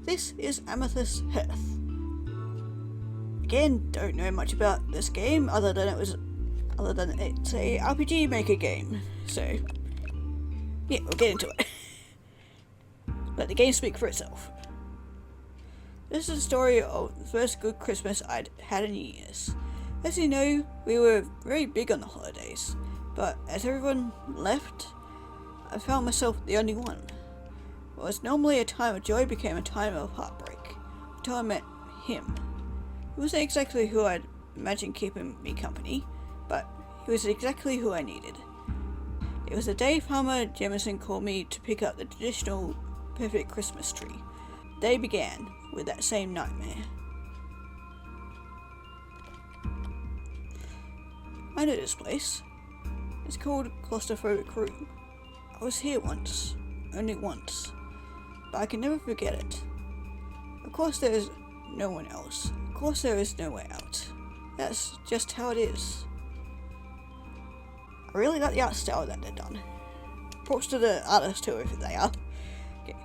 This is Amethyst Hearth. Again, don't know much about this game other than it's a RPG Maker game. So, yeah, we'll get into it. Let the game speak for itself. This is the story of the first good Christmas I'd had in years. As you know, we were very big on the holidays, but as everyone left, I found myself the only one. What was normally a time of joy became a time of heartbreak, until I met him. He wasn't exactly who I'd imagined keeping me company, but he was exactly who I needed. It was the day Farmer Jemison called me to pick up the traditional perfect Christmas tree. The day began with that same nightmare. I know this place. It's called Claustrophobic Room. I was here once, only once, but I can never forget it. Of course there is no one else. Of course there is no way out. That's just how it is. I really like the art style that they've done. Props to the artists too, if they are. Okay.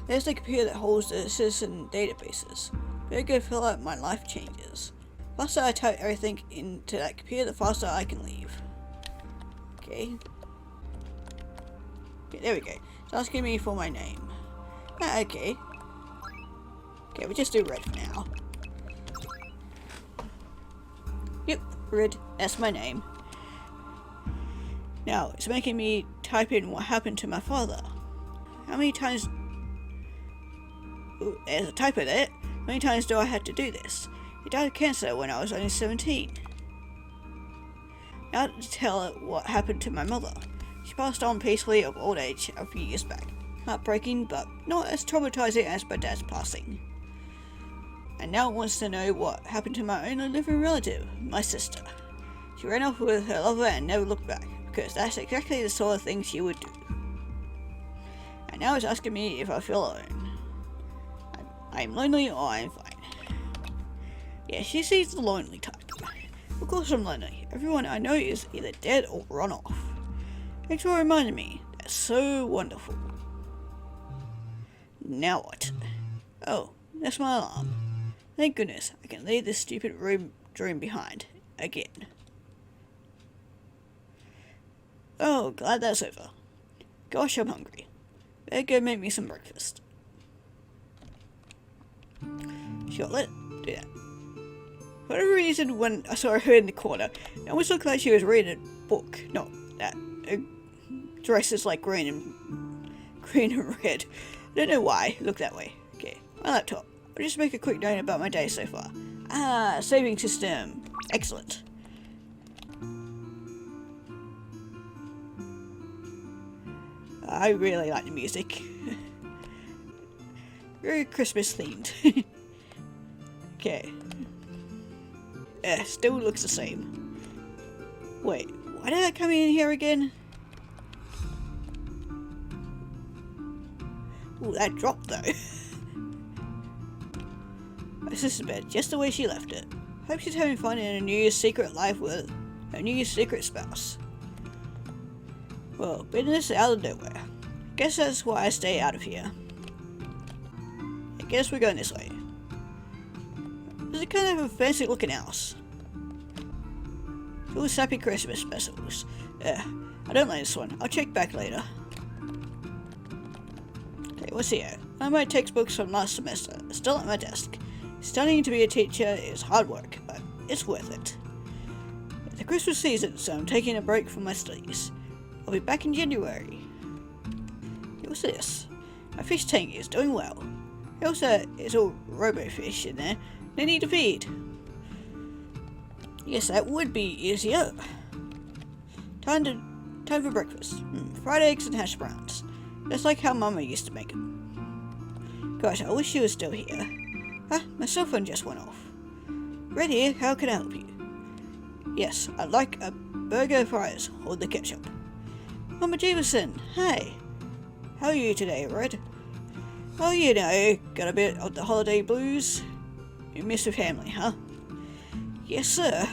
There's the computer that holds the citizen databases. Very good for like my life changes. The faster I type everything into that computer, the faster I can leave. Okay. Okay, there we go. It's asking me for my name. Okay. Okay, we'll just do Red for now. Yep, Red, that's my name. Now, it's making me type in what happened to my father. How many times... Ooh, there's a typo there. How many times do I have to do this? He died of cancer when I was only 17. Now to tell it what happened to my mother. She passed on peacefully of old age a few years back. Heartbreaking, but not as traumatizing as my dad's passing. And now it wants to know what happened to my only living relative, my sister. She ran off with her lover and never looked back, because that's exactly the sort of thing she would do. And now it's asking me if I feel alone. I'm lonely or I'm fine. Yeah, she sees the lonely type. Of course I'm lonely. Everyone I know is either dead or run off. Thanks for reminding me. That's so wonderful. Now what? Oh, that's my alarm. Thank goodness I can leave this stupid dream behind. Again. Oh, glad that's over. Gosh, I'm hungry. Better go make me some breakfast. Charlotte, do that. For whatever reason, when I saw her in the corner, it almost looked like she was reading a book. Not that. Her dress is like green and red. I don't know why it looked that way. Okay, my laptop. I'll just make a quick note about my day so far. Saving system. Excellent. I really like the music. Very Christmas themed. Okay. Still looks the same. Wait, why did I come in here again? Ooh, that dropped though. My sister's bed, just the way she left it. Hope she's having fun in a New Year's secret life with her New Year's secret spouse. Well, business out of nowhere. Guess that's why I stay out of here. I guess we're going this way. This is kind of a fancy looking house. Full of sappy Christmas specials. I don't like this one. I'll check back later. Okay, what's here? One of my textbooks from last semester. Still at my desk. Studying to be a teacher is hard work, but it's worth it. It's the Christmas season, so I'm taking a break from my studies. I'll be back in January. What's this? My fish tank is doing well. It also is all robo-fish in there. They need to feed. Yes, that would be easier. Time for breakfast. Fried eggs and hash browns. Just like how Mama used to make them. Gosh, I wish she was still here. My cell phone just went off. Red here, how can I help you? Yes, I'd like a burger, fries, or the ketchup. Mama Jameson, hi. How are you today, Red? Oh, you know, got a bit of the holiday blues. You miss your family, huh? Yes, sir.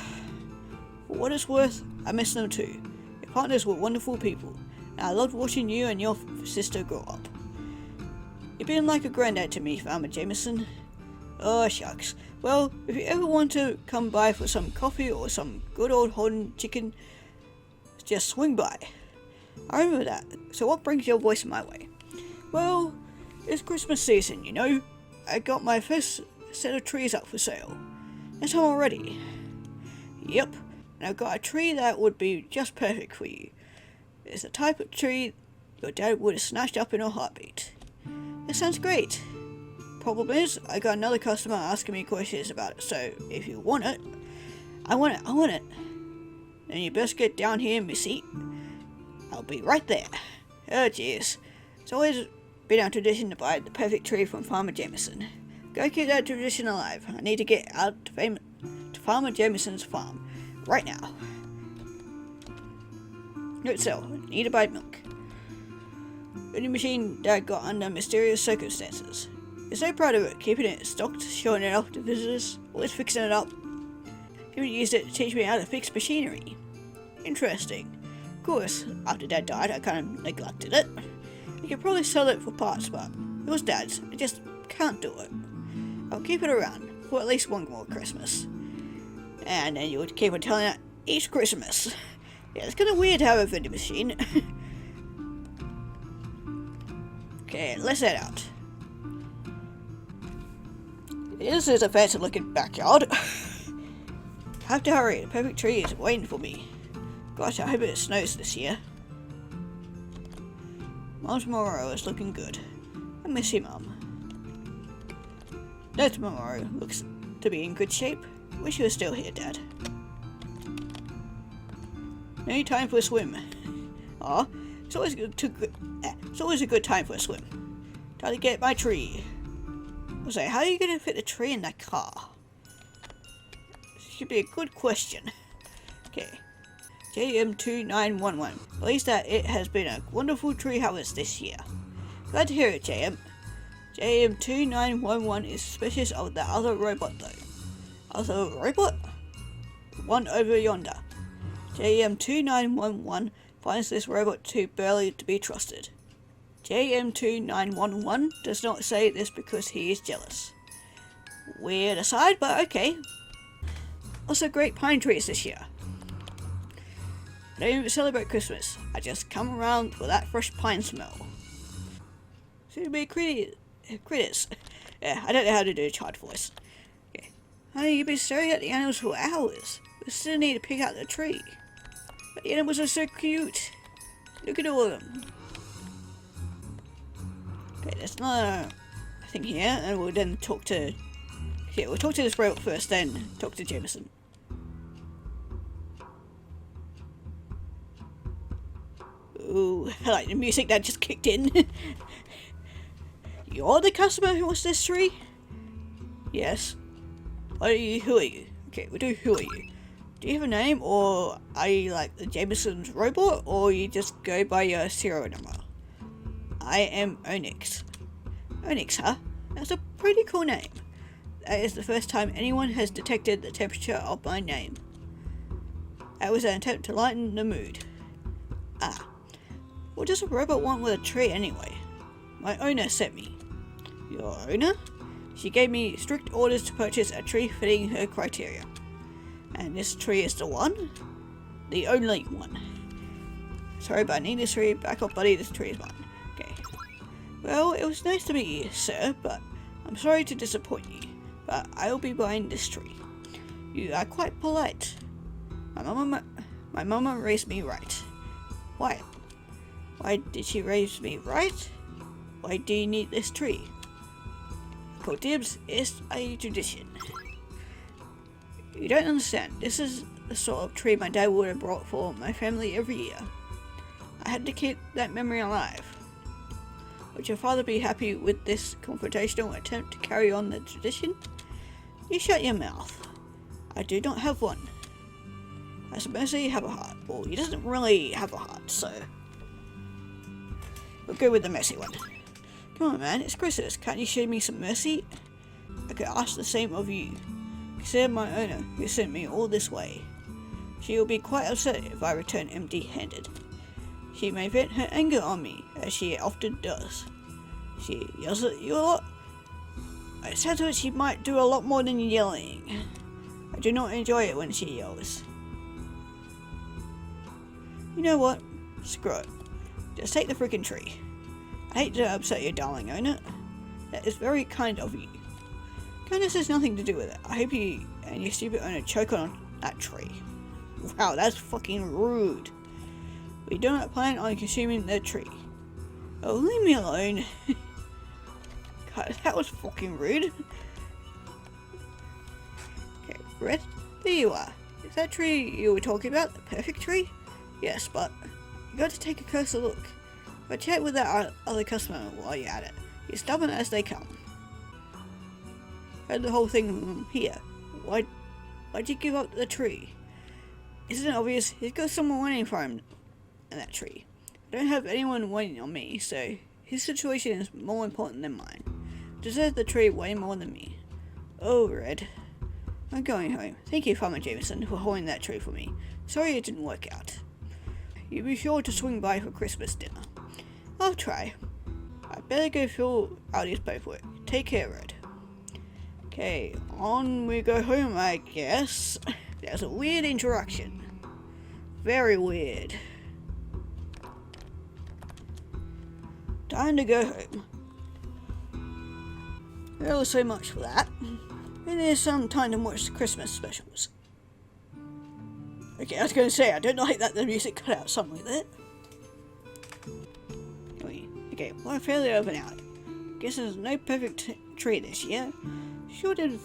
For what it's worth, I miss them too. Your partners were wonderful people, and I loved watching you and your sister grow up. You've been like a granddad to me, Farmer Jameson. Oh, shucks. Well, if you ever want to come by for some coffee or some good old Holden chicken, just swing by. I remember that. So what brings your voice my way? Well, it's Christmas season, you know. I got my first set of trees up for sale. That's how I'm ready. Yep, and I've got a tree that would be just perfect for you. It's the type of tree your dad would have snatched up in a heartbeat. That sounds great. Problem is, I got another customer asking me questions about it, so if you want it, I want it. Then you best get down here, missy. I'll be right there. Oh jeez. It's always been our tradition to buy the perfect tree from Farmer Jameson. Go keep that tradition alive. I need to get out to Farmer Jameson's farm right now. Note sell. Need to buy milk. Vending machine Dad got under mysterious circumstances. He's so proud of it, keeping it stocked, showing it off to visitors, always fixing it up. Even used it to teach me how to fix machinery. Interesting. Of course, after Dad died, I kind of neglected it. I could probably sell it for parts, but it was Dad's. I just can't do it. I'll keep it around for at least one more Christmas. And then you would keep on telling it each Christmas. Yeah, it's kind of weird to have a vending machine. Okay, let's head out. This is a fancy looking backyard. I have to hurry, the perfect tree is waiting for me. Gosh, I hope it snows this year. Mom's Memorial is looking good. I miss you, Mom. Dad's Memorial looks to be in good shape. Wish you were still here, Dad. No time for a swim. Aw, it's always a good time for a swim. Time to get my tree. I say, how are you going to fit the tree in that car? This should be a good question. Okay. JM2911. At least that it has been a wonderful tree harvest this year. Glad to hear it, JM. JM2911 is suspicious of the other robot though. Other robot? One over yonder. JM2911 finds this robot too barely to be trusted. JM2911 does not say this because he is jealous. Weird aside, but okay. Also great pine trees this year. I don't even celebrate Christmas. I just come around for that fresh pine smell. Seem to be critters. Yeah, I don't know how to do a child voice. Okay. Honey, you've been staring at the animals for hours. We still need to pick out the tree. But the animals are so cute. Look at all of them. Okay, there's another thing here, and we'll then talk to... Okay, we'll talk to this robot first, then talk to Jameson. Ooh, I like the music that just kicked in. You're the customer who wants this tree? Yes. Who are you? Okay, we'll do who are you. Do you have a name, or are you like the Jameson's robot, or you just go by your serial number? I am Onyx. Onyx, huh? That's a pretty cool name. That is the first time anyone has detected the temperature of my name. That was an attempt to lighten the mood. Ah. What does a robot want with a tree anyway? My owner sent me. Your owner? She gave me strict orders to purchase a tree fitting her criteria. And this tree is the one? The only one. Sorry, but I need this tree. Back up, buddy. This tree is mine. Okay. Well, it was nice to meet you, sir, but I'm sorry to disappoint you. But I'll be buying this tree. You are quite polite. My mama raised me right. Why? Why did she raise me right? Why do you need this tree? Call dibs is a tradition. You don't understand. This is the sort of tree my dad would have brought for my family every year. I had to keep that memory alive. Would your father be happy with this confrontational attempt to carry on the tradition? You shut your mouth. I do not have one. I suppose he have a heart. Well, he doesn't really have a heart, so... we'll go with the messy one. Come on, man, it's Christmas. Can't you show me some mercy? I could ask the same of you. Consider my owner, who sent me all this way. She will be quite upset if I return empty-handed. She may vent her anger on me, as she often does. She yells at you a lot? It sounds like she might do a lot more than yelling. I do not enjoy it when she yells. You know what? Screw it. Just take the freaking tree. I hate to upset your darling owner. That is very kind of you. Kindness has nothing to do with it. I hope you and your stupid owner choke on that tree. Wow, that's fucking rude. We do not plan on consuming the tree. Oh, leave me alone. God, that was fucking rude. Okay, Red, there you are. Is that tree you were talking about the perfect tree? Yes, but you got to take a closer look. But chat with that other customer while you're at it. You're stubborn as they come. Heard the whole thing here. Why'd you give up the tree? Isn't it obvious? He's got someone waiting for him in that tree. I don't have anyone waiting on me, so his situation is more important than mine. I deserve the tree way more than me. Oh, Red. I'm going home. Thank you, Farmer Jameson, for holding that tree for me. Sorry it didn't work out. You be sure to swing by for Christmas dinner. I'll try. I better go fill out his paperwork. Take care, Red. Okay, on we go home, I guess. There's a weird interaction. Very weird. Time to go home. Well, so much for that. And there's some time to watch the Christmas specials. Okay, I was going to say, I don't like that the music cut out somewhere there. Okay, well, I fairly open out. Guess there's no perfect tree this year. Sure did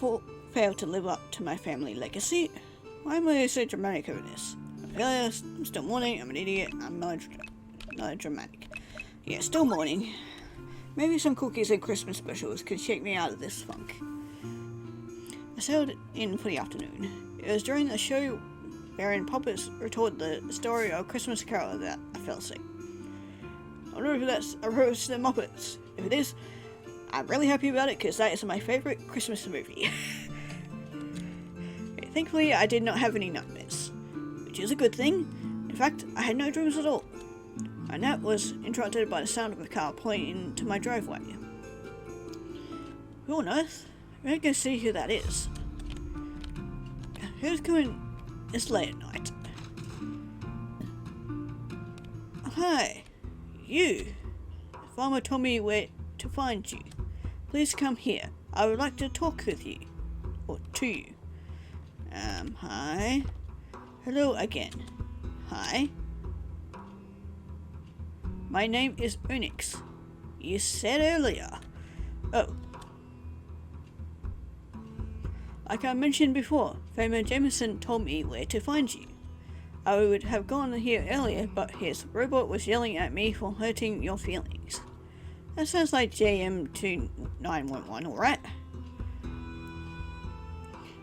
fail to live up to my family legacy. Why am I so dramatic over this? I'm still mourning, I'm an idiot, I'm melodramatic. Yeah, still mourning. Maybe some cookies and Christmas specials could shake me out of this funk. I sailed in for the afternoon. It was during the show wherein Puppets retold the story of Christmas Carol that I fell sick. I wonder if that's a roast to the Muppets. If it is, I'm really happy about it because that is my favourite Christmas movie. Thankfully, I did not have any nightmares, which is a good thing. In fact, I had no dreams at all. My nap was interrupted by the sound of a car pulling into my driveway. Who on earth? I'm going to go see who that is. Who's coming this late at night? Oh, hi. You. The farmer told me where to find you. Please come here. I would like to talk with you. Or to you. Hi. Hello again. Hi. My name is Onyx. You said earlier. Oh. Like I mentioned before, Farmer Jameson told me where to find you. I would have gone here earlier, but his robot was yelling at me for hurting your feelings. That sounds like JM2911, alright?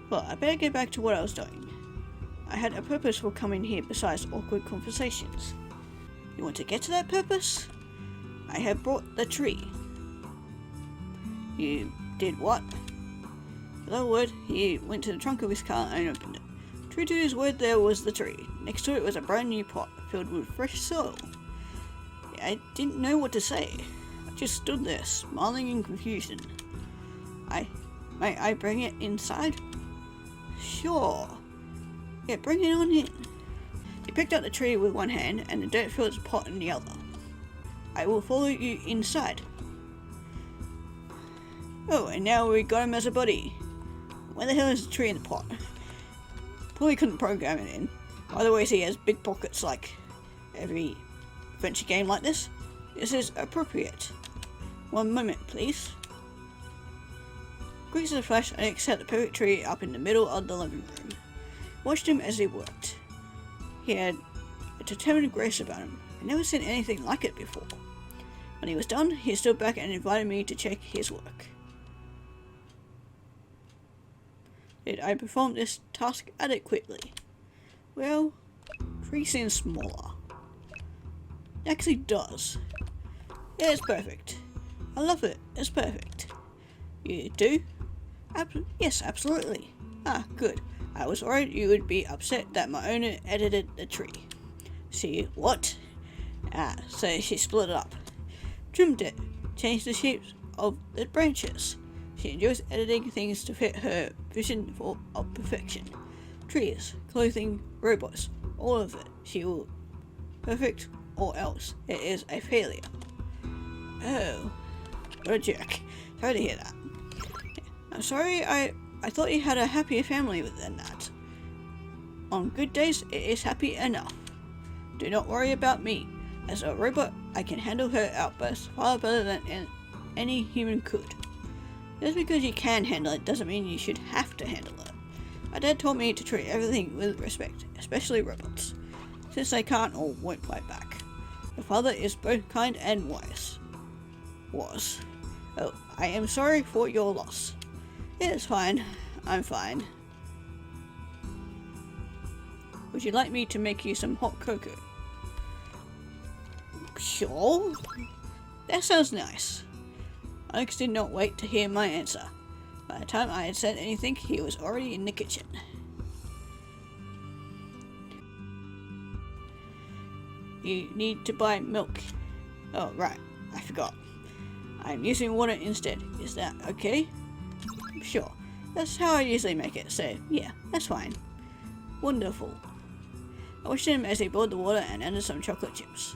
Well, I better get back to what I was doing. I had a purpose for coming here besides awkward conversations. You want to get to that purpose? I have brought the tree. You did what? Without a word, he went to the trunk of his car and opened it. True to his word, there was the tree. Next to it was a brand new pot filled with fresh soil. I didn't know what to say. I just stood there, smiling in confusion. May I bring it inside? Sure. Yeah, bring it on in. He picked up the tree with one hand and the dirt-filled pot in the other. I will follow you inside. Oh, and now we got him as a buddy. Where the hell is the tree in the pot? Probably couldn't program it in. Otherwise he has big pockets like every adventure game like this. This is appropriate. One moment, please. Quick as a flash, I set the perfect tree up in the middle of the living room. Watched him as he worked. He had a determined grace about him. I'd never seen anything like it before. When he was done, he stood back and invited me to check his work. Did I perform this task adequately? Well, tree seems smaller. It actually does. Yeah, it's perfect. I love it. It's perfect. You do? Yes, absolutely. Ah, good. I was worried you would be upset that my owner edited the tree. See, what? Ah, so she split it up. Trimmed it change the shapes of the branches. She enjoys editing things to fit her vision of perfection. Trees, clothing, robots, all of it. She will perfect or else it is a failure. Oh, what a jerk. Sorry to hear that. I'm sorry, I thought you had a happier family than that. On good days, it is happy enough. Do not worry about me. As a robot, I can handle her outbursts far better than any human could. Just because you can handle it doesn't mean you should have to handle it. My dad taught me to treat everything with respect, especially robots, since they can't or won't fight back. Your father is both kind and wise. Was. Oh, I am sorry for your loss. It's fine. I'm fine. Would you like me to make you some hot cocoa? Sure. That sounds nice. Alex did not wait to hear my answer. By the time I had said anything, he was already in the kitchen. You need to buy milk. Oh, right. I forgot. I'm using water instead. Is that okay? Sure. That's how I usually make it, so yeah, that's fine. Wonderful. I watched him as he boiled the water and added some chocolate chips.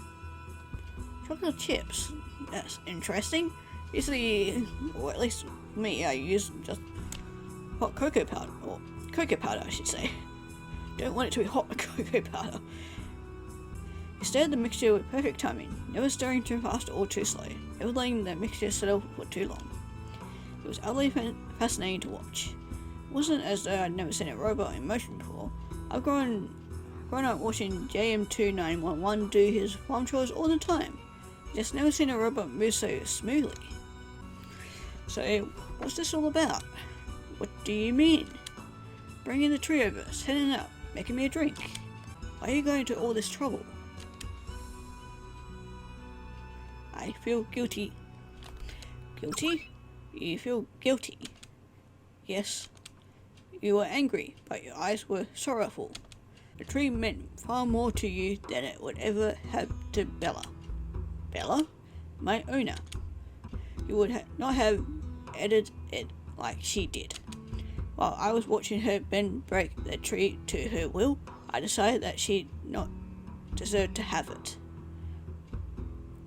Chocolate chips? That's interesting. Usually, or at least me, I use just hot cocoa powder, or cocoa powder I should say. Don't want it to be hot cocoa powder. He stirred the mixture with perfect timing, never stirring too fast or too slow, never letting the mixture settle for too long. It was utterly fascinating to watch. It wasn't as though I'd never seen a robot in motion before. I've grown up watching JM2911 do his farm chores all the time. Just never seen a robot move so smoothly. So, what's this all about? What do you mean? Bringing the tree over, setting it up, making me a drink. Why are you going to all this trouble? I feel guilty. Guilty? You feel guilty? Yes. You were angry, but your eyes were sorrowful. The tree meant far more to you than it would ever have to Bella. Bella? My owner. You would not have edited it like she did. While I was watching her bend break the tree to her will, I decided that she not deserved to have it.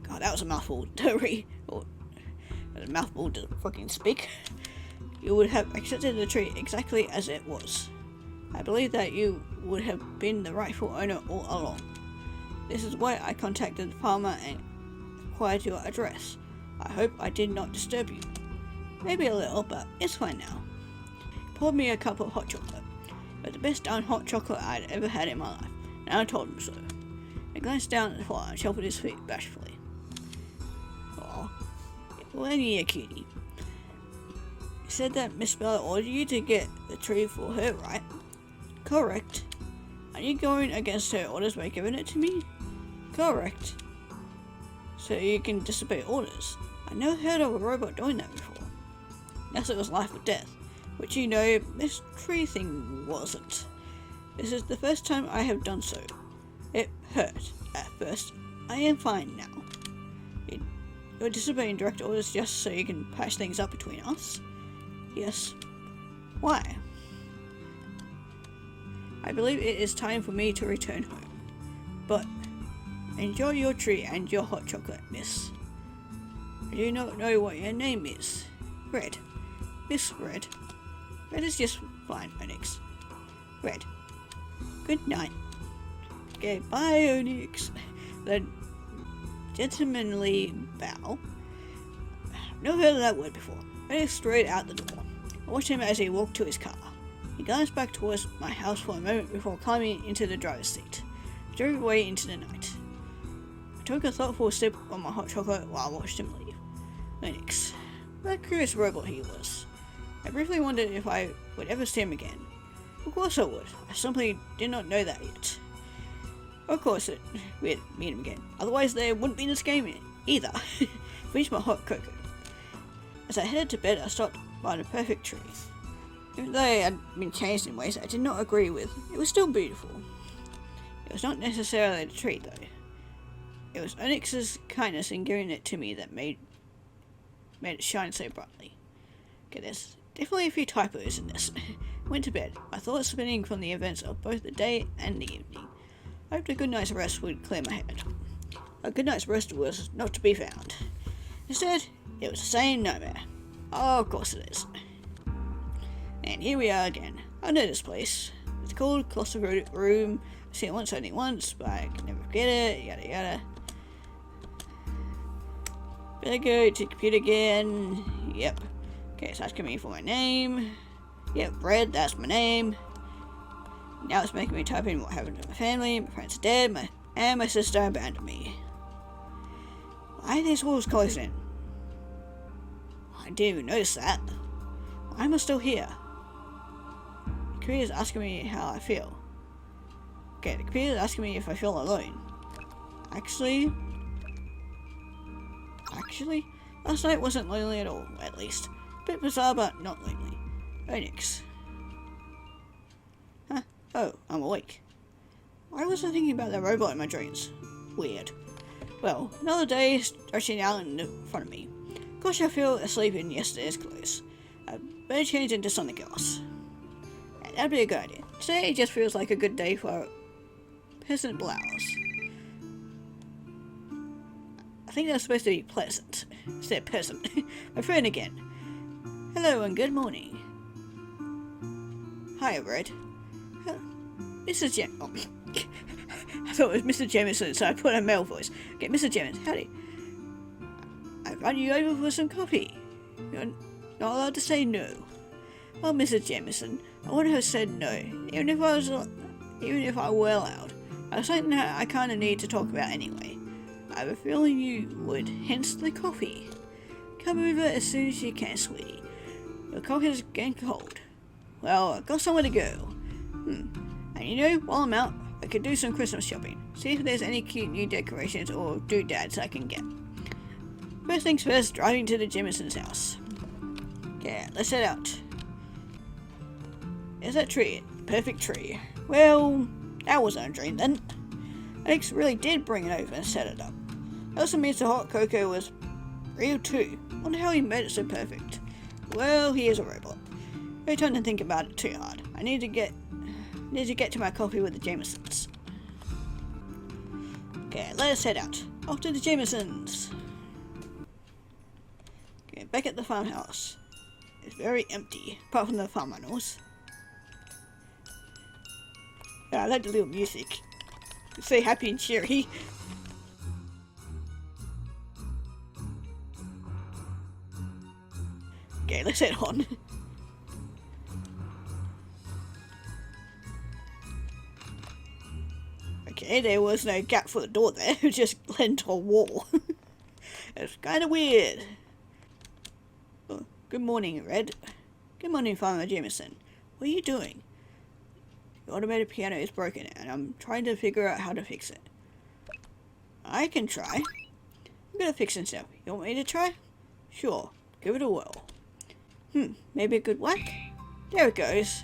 God, that was a mouthful to read. Or a mouthful to fucking speak. You would have accepted the tree exactly as it was. I believe that you would have been the rightful owner all along. This is why I contacted the farmer and acquired your address. I hope I did not disturb you. Maybe a little, but it's fine now. He poured me a cup of hot chocolate. It was the best darn hot chocolate I'd ever had in my life, and I told him so. He glanced down at the fire and shuffled his feet bashfully. Aw, well, you're a cutie. You said that Miss Bella ordered you to get the tree for her, right? Correct. Are you going against her orders by giving it to me? Correct. So you can disobey orders. I never heard of a robot doing that before. Unless it was life or death, which you know, this tree thing wasn't. This is the first time I have done so. It hurt at first. I am fine now. You're disobeying direct orders just so you can patch things up between us? Yes. Why? I believe it is time for me to return home. But enjoy your tree and your hot chocolate, miss. I do not know what your name is. Red. Miss Red. Red is just fine, Onyx. Red. Good night. Okay, bye, Onyx. The gentlemanly bow. I've never heard of that word before. Onyx straight out the door. I watched him as he walked to his car. He glanced back towards my house for a moment before climbing into the driver's seat. I drove away into the night. I took a thoughtful sip on my hot chocolate while I watched him leave. Onyx. What a curious robot he was. I briefly wondered if I would ever see him again. Of course I would. I simply did not know that yet. Of course we'd meet him again. Otherwise there wouldn't be this game either. Finished my hot cocoa. As I headed to bed, I stopped by the perfect tree. Even though it had been changed in ways I did not agree with, it was still beautiful. It was not necessarily the tree though. It was Onyx's kindness in giving it to me that made made it shine so brightly. Okay, there's definitely a few typos in this. Went to bed, my thoughts spinning from the events of both the day and the evening. I hoped a good night's rest would clear my head. A good night's rest was not to be found. Instead, it was the same nightmare. Oh, of course it is. And here we are again. I know this place. It's called Claustrophobic Room. I've seen it only once, but I can never forget it, yada yada. Better go to the computer again. Yep. Okay, it's asking me for my name. Yep, Red, that's my name. Now it's making me type in what happened to my family. My parents are dead, and my sister abandoned me. Why are these walls closed in? I didn't even notice that. Why am I still here? The computer is asking me how I feel. Okay, the computer is asking me if I feel alone. Actually, last night wasn't lonely at all, at least. A bit bizarre, but not lonely. Onyx. Huh? Oh, I'm awake. Why was I thinking about that robot in my dreams? Weird. Well, another day stretching out in front of me. Gosh, I feel asleep in yesterday's clothes. I better change into something else. That'd be a good idea. Today just feels like a good day for a peasant blouse. I think that's supposed to be pleasant. Instead of peasant. My friend again. Hello and good morning. Hi, Red. Mrs. Jem. Oh. I thought it was Mr. Jemison, so I put a male voice. Okay, Mr. Jemison, howdy. I run you over for some coffee. You're not allowed to say no. Well, Mr. Jemison, I wouldn't have said no, even if I were allowed. I was something that I kind of need to talk about anyway. I have a feeling you would, hence the coffee. Come over as soon as you can, sweetie. Your coffee is getting cold. Well, I've got somewhere to go. And you know, while I'm out, I could do some Christmas shopping. See if there's any cute new decorations or doodads I can get. First things first, driving to the Jemison's house. Okay, let's head out. There's that tree. Perfect tree. Well, that wasn't a dream then. Alex really did bring it over and set it up. That also means the hot cocoa was real too. Wonder how he made it so perfect. Well, he is a robot. No time to think about it too hard. I need to get to my coffee with the Jamisons. Okay, let us head out. Off to the Jamisons. Okay, back at the farmhouse. It's very empty, apart from the farm animals. Yeah, I like the little music. It's so happy and cheery. Okay, let's head on. Okay, there was no gap for the door there, it just led into a wall. It's kind of weird. Oh, good morning, Red. Good morning, Farmer Jameson. What are you doing? The automated piano is broken and I'm trying to figure out how to fix it. I can try. I'm gonna fix it now. You want me to try? Sure, give it a whirl. Maybe a good whack? There it goes.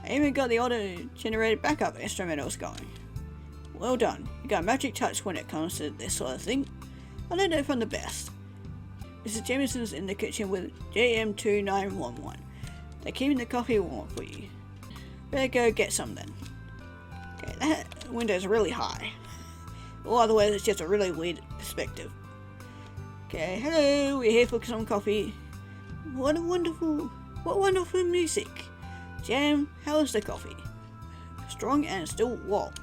I even got the auto-generated backup instrumentals going. Well done. You got a magic touch when it comes to this sort of thing. I learned it from the best. Mrs. Jamison's in the kitchen with JM2911. They're keeping the coffee warm for you. Better go get some then. Okay, that window's really high. Or otherwise it's just a really weird perspective. Okay, hello, we're here for some coffee. What wonderful music. Jam, how is the coffee? Strong and still warm.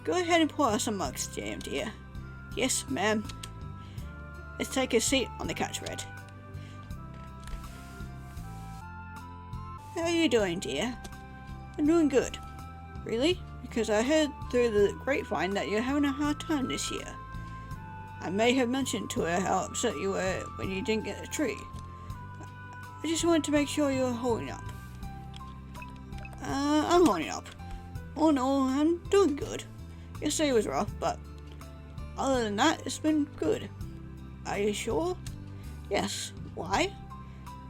Go ahead and pour out some mugs, Jam dear. Yes, ma'am. Let's take a seat on the couch, Red. How are you doing, dear? I'm doing good. Really? Because I heard through the grapevine that you're having a hard time this year. I may have mentioned to her how upset you were when you didn't get a tree. I just wanted to make sure you're holding up. I'm holding up. Oh no, I'm doing good. Yesterday was rough, but other than that, it's been good. Are you sure? Yes. Why?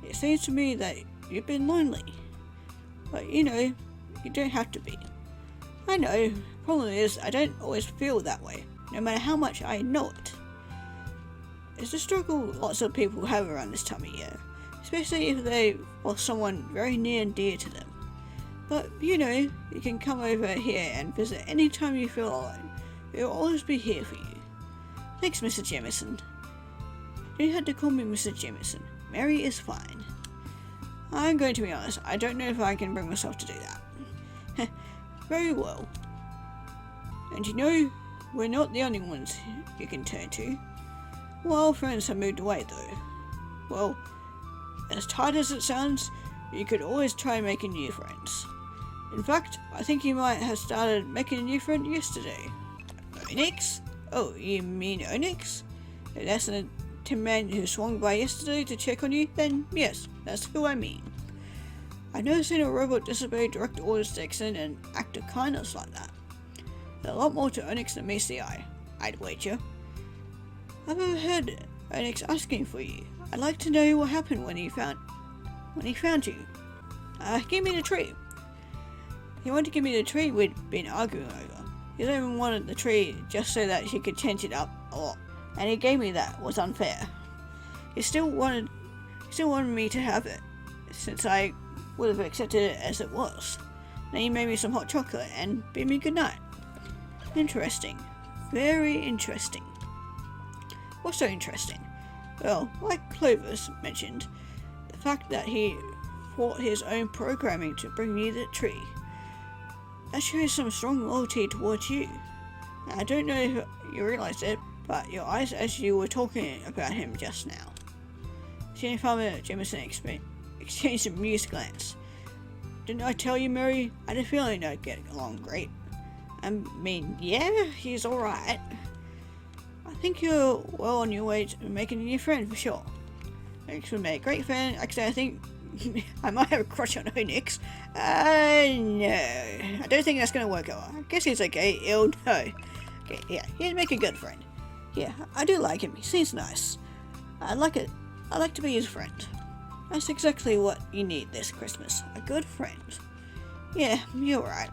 It seems to me that you've been lonely. But you know, you don't have to be. I know. Problem is, I don't always feel that way, no matter how much I know it. It's a struggle lots of people have around this time of year, especially if they lost someone very near and dear to them. But, you know, you can come over here and visit anytime you feel alone. We'll always be here for you. Thanks, Mr. Jemison. You had to call me Mr. Jemison. Mary is fine. I'm going to be honest, I don't know if I can bring myself to do that. Very well. And you know, we're not the only ones you can turn to. Well, friends have moved away though. Well, as tight as it sounds, you could always try making new friends. In fact, I think you might have started making a new friend yesterday. Onyx? Oh, you mean Onyx? If that's the tin man who swung by yesterday to check on you, then yes, that's who I mean. I've never seen a robot disobey direct orders to extend an act of kindness like that. There's a lot more to Onyx than meets the eye, I'd wager. I've overheard Onyx asking for you. I'd like to know what happened when he found you. Give me the tree. He wanted to give me the tree we'd been arguing over. He even wanted the tree just so that she could change it up a lot. And he gave me that. Was unfair. He still wanted me to have it, since I would have accepted it as it was. Then he made me some hot chocolate and bid me good night. Interesting. Very interesting. What's so interesting? Well, like Clovis mentioned, the fact that he fought his own programming to bring me the tree. That shows some strong loyalty towards you. I don't know if you realised it, but your eyes as you were talking about him just now. Senior Farmer Jemison exchanged a amused glance. Didn't I tell you, Mary? I had a feeling I'd get along great. I mean, yeah, he's alright. I think you're well on your way to making a new friend for sure. Onyx would make a great friend. Actually, I think I might have a crush on Onyx. No, I don't think that's going to work out. I guess he's okay. He'll know. Okay, yeah, he'd make a good friend. Yeah, I do like him. He seems nice. I like to be his friend. That's exactly what you need this Christmas. A good friend. Yeah, you're right.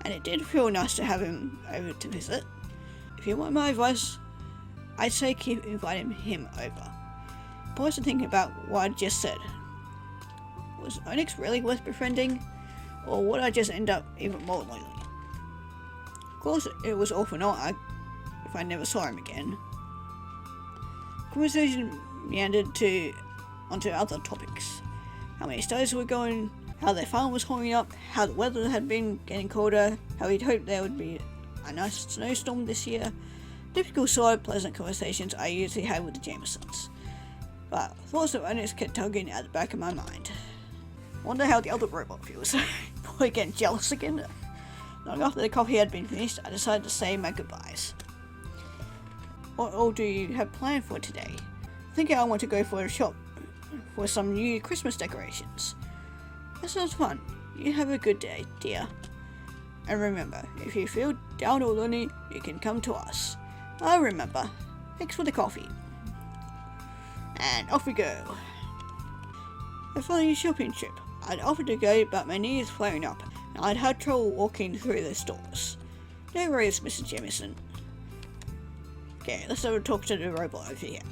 And it did feel nice to have him over to visit. If you want my advice, I'd say keep inviting him over. Pause and think about what I just said. Was Onyx really worth befriending? Or would I just end up even more lonely? Of course, it was all for naught if I never saw him again. Conversation meandered onto other topics. How many studies were going, how their farm was holding up, how the weather had been getting colder, how he'd hoped there would be a nice snowstorm this year. Typical sort of pleasant conversations I usually have with the Jamesons. But thoughts of Onyx kept tugging at the back of my mind. Wonder how the other robot feels. Probably getting jealous again. Long after the coffee had been finished, I decided to say my goodbyes. What all do you have planned for today? Thinking I want to go for a shop for some new Christmas decorations. That sounds fun. You have a good day, dear. And remember, if you feel down or lonely, you can come to us. I'll remember. Thanks for the coffee. And off we go. A funny shopping trip. I'd offered to go, but my knee is flaring up, and I'd had trouble walking through the stores. No worries, Mr. Jemison. Okay, let's have a talk to the robot over here.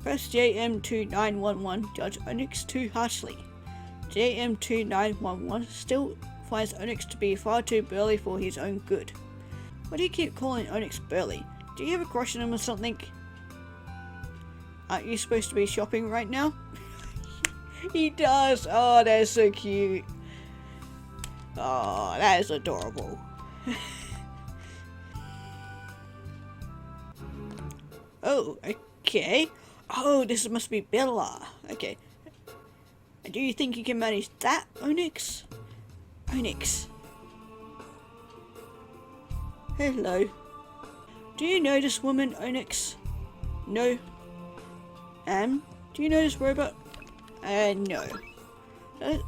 Press JM2911 judge Onyx too harshly. JM2911 still finds Onyx to be far too burly for his own good. Why do you keep calling Onyx burly? Do you have a crush on him or something? Aren't you supposed to be shopping right now? He does! Oh, that's so cute. Oh, that is adorable. Oh, okay. Oh, this must be Bella. Okay. And do you think you can manage that, Onyx? Onyx. Hello. Do you know this woman, Onyx? No. Do you know this robot? No. I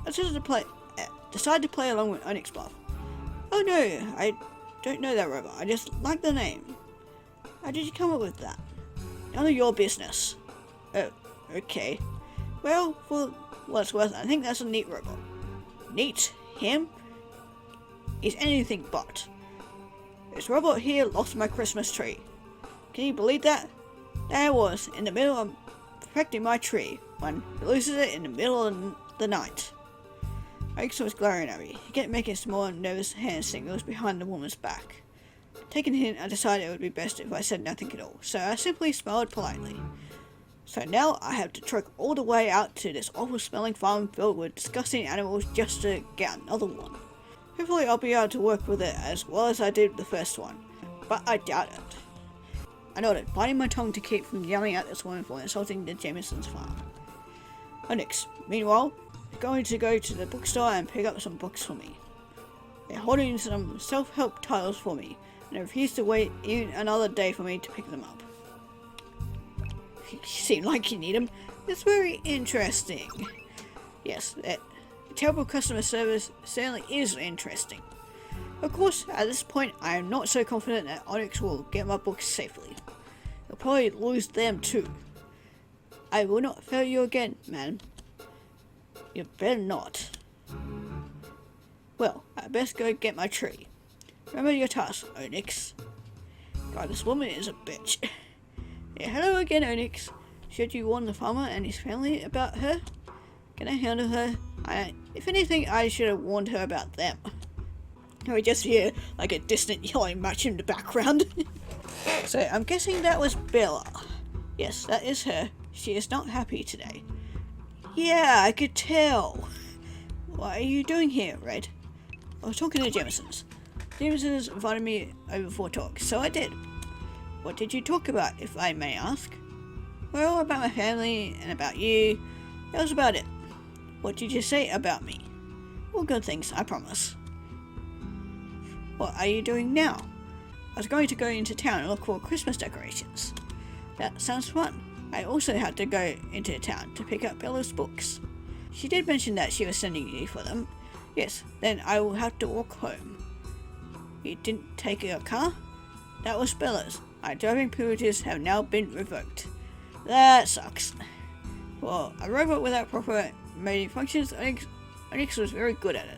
decided to play along with Onyx Bluff. Oh no, I don't know that robot. I just like the name. How did you come up with that? None of your business. Oh, okay. Well, for what it's worth, I think that's a neat robot. Neat? Him? He's anything but. This robot here lost my Christmas tree. Can you believe that? There I was, in the middle of perfecting my tree, when he loses it in the middle of the night. Onyx was glaring at me. He kept making small, nervous hand signals behind the woman's back. Taking a hint, I decided it would be best if I said nothing at all, so I simply smiled politely. So now I have to trek all the way out to this awful smelling farm filled with disgusting animals just to get another one. Hopefully I'll be able to work with it as well as I did with the first one, but I doubt it. I nodded, biting my tongue to keep from yelling at this woman for insulting the Jameson's farm. Onyx, meanwhile, is going to go to the bookstore and pick up some books for me. They're holding some self-help titles for me, and I refuse to wait even another day for me to pick them up. You seem like you need them. It's very interesting. Yes, that terrible customer service certainly is interesting. Of course, at this point, I am not so confident that Onyx will get my books safely. He'll probably lose them too. I will not fail you again, man. You better not. Well, I best go get my tree. Remember your task, Onyx. God, this woman is a bitch. Yeah, hello again, Onyx. Should you warn the farmer and his family about her? Can I handle her? If anything, I should have warned her about them. We just hear like a distant yelling match in the background. So I'm guessing that was Bella. Yes, that is her. She is not happy today. Yeah, I could tell. What are you doing here, Red? I was talking to Jamesons. Jamesons invited me over for a talk, so I did. What did you talk about, if I may ask? Well, about my family and about you. That was about it. What did you say about me? All good things, I promise. What are you doing now? I was going to go into town and look for Christmas decorations. That sounds fun. I also had to go into town to pick up Bella's books. She did mention that she was sending you for them. Yes, then I will have to walk home. You didn't take your car? That was Bella's. My driving privileges have now been revoked. That sucks. Well, a robot without proper mating functions, Onyx was very good at it.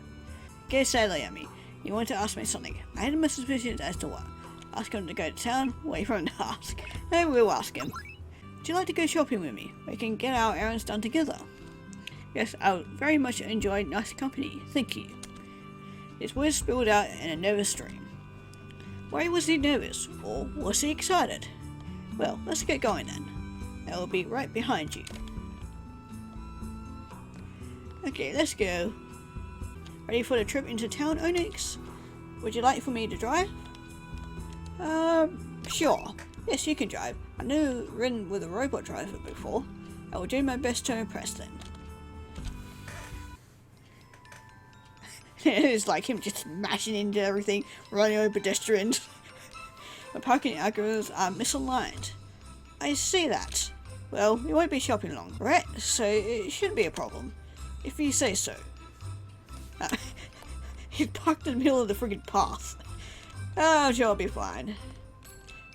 Gazed sadly at me. You want to ask me something. I had my suspicions as to what. Ask him to go to town, wait for him to ask. I will ask him. Would you like to go shopping with me? We can get our errands done together. Yes, I would very much enjoy nice company, thank you. His words spilled out in a nervous stream. Why was he nervous, or was he excited? Well, let's get going then. I will be right behind you. Okay, let's go. Ready for the trip into town, Onyx? Would you like for me to drive? Sure. Yes, you can drive. I've never ridden with a robot driver before. I will do my best to impress them. It's like him just smashing into everything, running over pedestrians. My parking algorithms are misaligned. I see that. Well, we won't be shopping long, right? So it shouldn't be a problem. If you say so. He's parked in the middle of the friggin' path. Oh, I'm sure I'll be fine.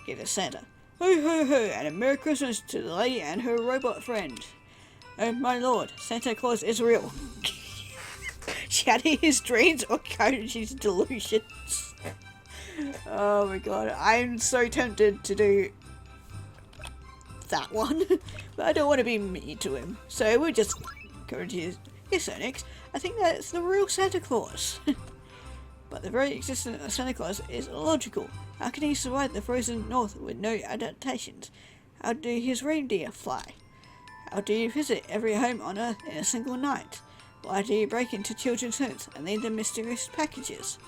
Give it Santa. Ho ho ho, and a Merry Christmas to the lady and her robot friend. Oh my lord, Santa Claus is real. Shatter his dreams or counter his delusions. Oh my god, I'm so tempted to do that one, but I don't want to be mean to him, so we'll just go into his... Yes, Onyx, I think that's the real Santa Claus. But the very existence of Santa Claus is illogical. How can he survive the frozen north with no adaptations? How do his reindeer fly? How do you visit every home on Earth in a single night? Why do you break into children's homes and leave them mysterious packages?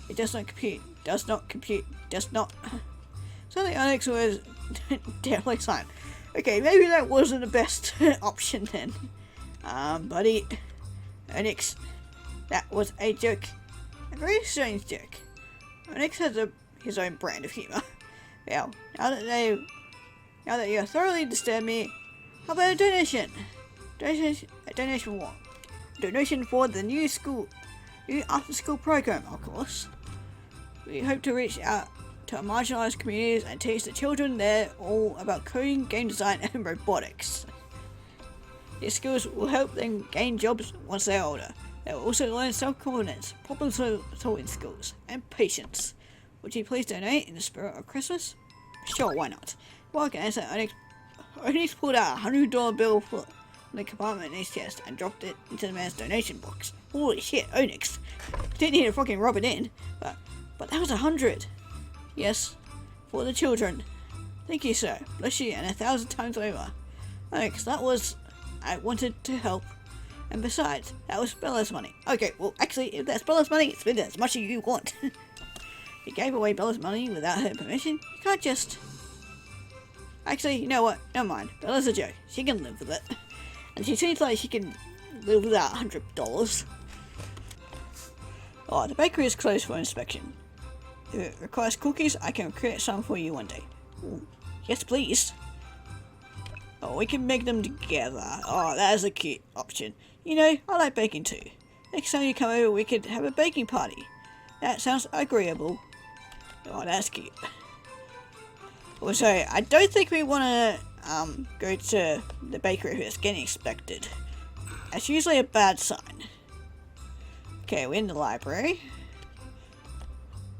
It does not compute. Does not compute. Does not... Suddenly Onyx was definitely silent. Okay, maybe that wasn't the best option then. Buddy. Onyx, that was a joke. A very strange joke. Onyx has his own brand of humour. Well, now that you have thoroughly disturbed me, how about a donation? A donation what? Donation for the new after-school program, of course. We hope to reach out to marginalised communities and teach the children there all about coding, game design, and robotics. These skills will help them gain jobs once they're older. They will also learn self-confidence, problem-solving skills, and patience. Would you please donate in the spirit of Christmas? Sure, why not? Well, can I say, Onyx pulled out a $100 bill from the compartment in his chest and dropped it into the man's donation box. Holy shit, Onyx. Didn't need to fucking rub it in, but that was 100. Yes, for the children. Thank you, sir. Bless you, and 1,000 times over. Onyx, that was... I wanted to help. And besides, that was Bella's money. Okay, well, actually, if that's Bella's money, spend it as much as you want. You gave away Bella's money without her permission. You can't just... Actually, you know what? Never mind. Bella's a joke. She can live with it. And she seems like she can live without $100. Oh, the bakery is closed for inspection. If it requires cookies, I can create some for you one day. Ooh, yes, please. Oh, we can make them together. Oh, that is a cute option. You know, I like baking too. Next time you come over, we could have a baking party. That sounds agreeable. Oh, that's cute. Also, I don't think we want to go to the bakery if it's getting inspected. That's usually a bad sign. Okay, we're in the library.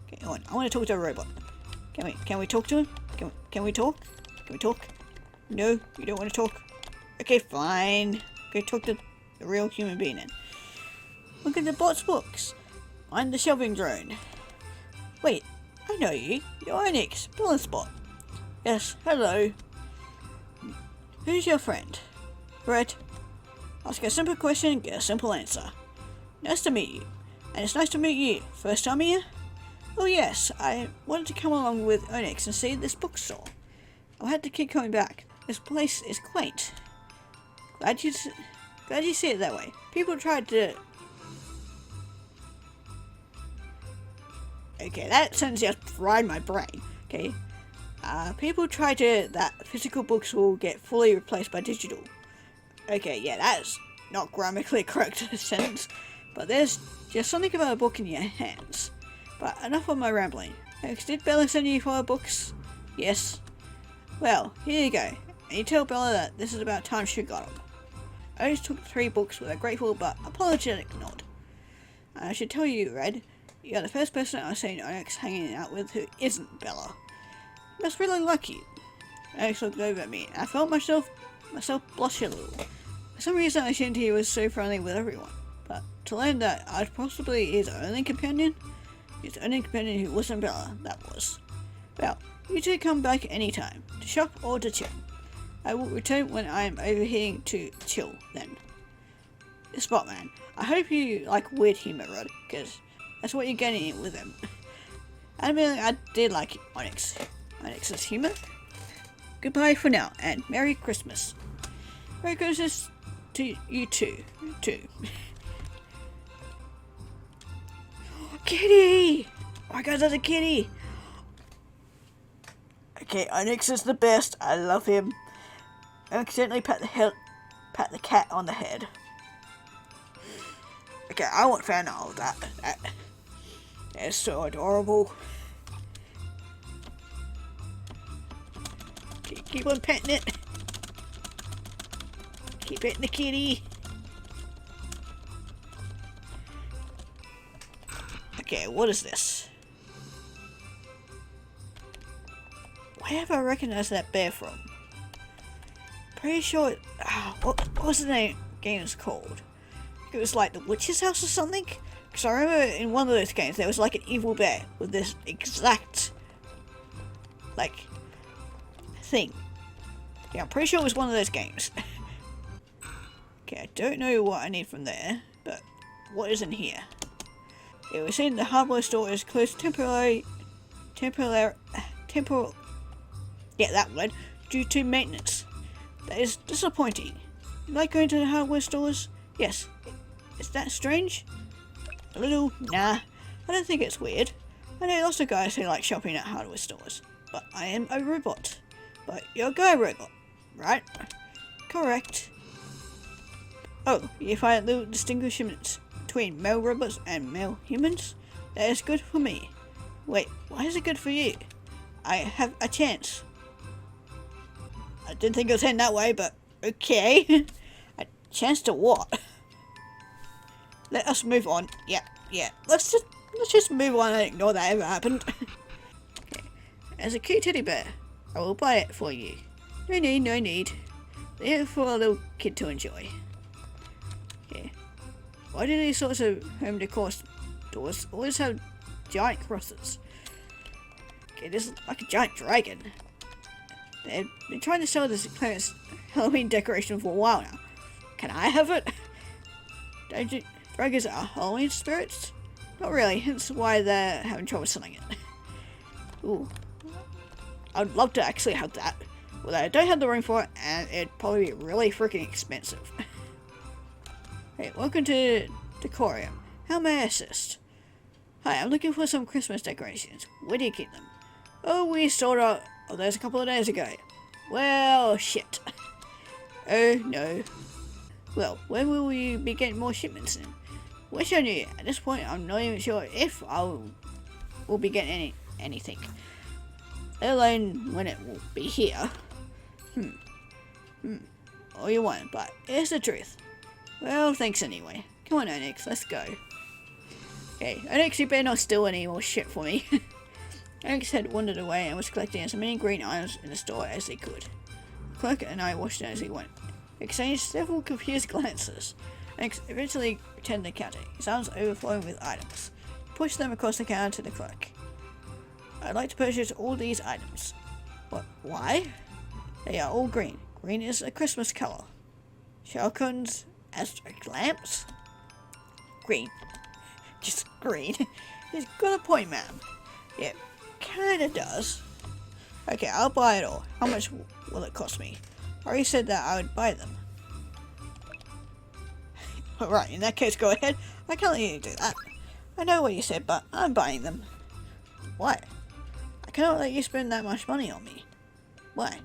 Okay, hold on. I want to talk to a robot. Can we talk to him? Can we talk? Can we talk? No, you don't want to talk. Okay, fine. Go talk to the real human being then. Look at the bot's books. I'm the shelving drone. Wait, I know you. You're Onyx, Bella's bot. Yes, hello. Who's your friend? Red. Ask a simple question, get a simple answer. Nice to meet you. And it's nice to meet you. First time here? Oh yes, I wanted to come along with Onyx and see this bookstore. I had to keep coming back. This place is quaint. Glad you see it that way. People tried to... Okay, that sentence just fried my brain. Okay. People try to... that physical books will get fully replaced by digital. Okay, yeah, that's not grammatically correct sentence. But there's just something about a book in your hands. But enough of my rambling. Did Bella send you 5 books? Yes. Well, here you go. And you tell Bella that this is about time she got them. I just took 3 books with a grateful but apologetic nod. And I should tell you, Red, you're the first person I've seen Onyx hanging out with who isn't Bella. You must really like you. Onyx looked over at me and I felt myself blush a little. For some reason I assumed he was so friendly with everyone. But to learn that I'd possibly his only companion who wasn't Bella, that was. Well, you two come back anytime, to shop or to chill. I will return when I am over here to chill, then. Spotman, I hope you like weird humor, Rod, because that's what you're getting with him. I did like Onyx's humor. Goodbye for now, and Merry Christmas. Merry Christmas to you too. Kitty! Oh my god, that's a kitty! Okay, Onyx is the best. I love him. I accidentally pat the cat on the head. Okay, I want fan art of that. That is so adorable. Okay, keep on petting it. Keep petting the kitty. Okay, what is this? Where have I recognized that bear from? Pretty sure... what was the game was called? It was like the witch's house or something? Because I remember in one of those games there was like an evil bear with this exact... like... thing. Yeah, I'm pretty sure it was one of those games. Okay, I don't know what I need from there, but what is in here? It was saying the hardware store is closed temporary... yeah, that word, due to maintenance. That is disappointing. You like going to the hardware stores? Yes. Is that strange? A little? Nah. I don't think it's weird. I know lots of guys who like shopping at hardware stores. But I am a robot. But you're a guy robot, right? Correct. Oh, you find little distinguishments between male robots and male humans? That is good for me. Wait, why is it good for you? I have a chance. I didn't think it was heading that way, but okay. A chance to what? Let us move on. Yeah. Let's just move on and ignore that ever happened. Okay. There's a cute teddy bear. I will buy it for you. No need, no need. Leave it for a little kid to enjoy. Yeah. Why do these sorts of home decor stores always have giant crosses? Okay, this is like a giant dragon. They've been trying to sell this Clarence Halloween decoration for a while now. Can I have it? Don't you? Dragons are Halloween spirits? Not really, hence why they're having trouble selling it. Ooh. I'd love to actually have that. Well, I don't have the room for it, and it'd probably be really freaking expensive. Hey, welcome to Decorium. How may I assist? Hi, I'm looking for some Christmas decorations. Where do you keep them? Oh, we sold out of those a couple of days ago. Well, shit. Oh, no. Well, when will we be getting more shipments in? Wish I knew. At this point, I'm not even sure if we'll be getting anything. Let alone when it will be here. All you want, but here's the truth. Well, thanks anyway. Come on, Onyx, let's go. Okay, Onyx, you better not steal any more shit for me. Onyx had wandered away and was collecting as many green items in the store as he could. The clerk and I watched him as he went, exchanged several confused glances. Onyx eventually returned the counter, his arms overflowing with items. He pushed them across the counter to the clerk. I'd like to purchase all these items. What? Why? They are all green. Green is a Christmas color. Shalcones as lamps? Green. Just green. He's got a point, ma'am. Yeah, kinda does. Okay, I'll buy it all. How much will it cost me? I already said that I would buy them. Alright, in that case, go ahead. I can't let you do that. I know what you said, but I'm buying them. Why? I cannot let you spend that much money on me. Why?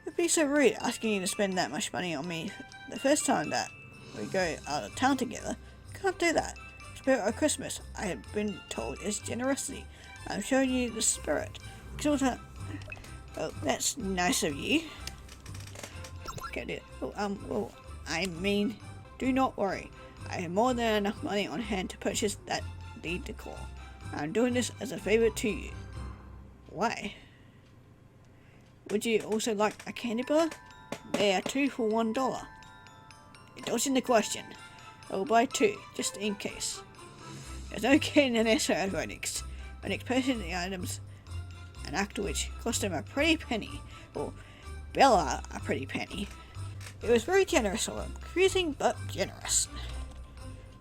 It'd be so rude asking you to spend that much money on me the first time that we go out of town together. Can't do that. Spirit of Christmas, I have been told, is generosity. I'm showing you the spirit. Oh, that's nice of you. Okay, well, I mean, do not worry. I have more than enough money on hand to purchase the decor. I'm doing this as a favor to you. Why? Would you also like a candy bar? They are 2 for $1. You're dodging the question. I will buy 2, just in case. There's no getting an answer out of Onyx. Onyx purchased the items, an act which cost him a pretty penny, or Bella a pretty penny. It was very generous of him, confusing but generous.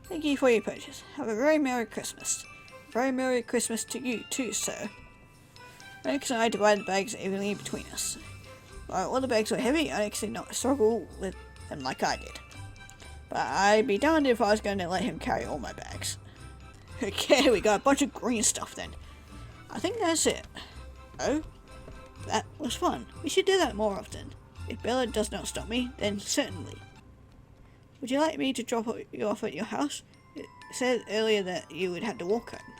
Thank you for your purchase. Have a very Merry Christmas. Very Merry Christmas to you too, sir. Onyx and I divided the bags evenly between us. While all the bags were heavy, Onyx did not struggle with them like I did. But I'd be darned if I was going to let him carry all my bags. Okay, we got a bunch of green stuff then. I think that's it. Oh? That was fun. We should do that more often. If Bella does not stop me, then certainly. Would you like me to drop you off at your house? It said earlier that you would have to walk home.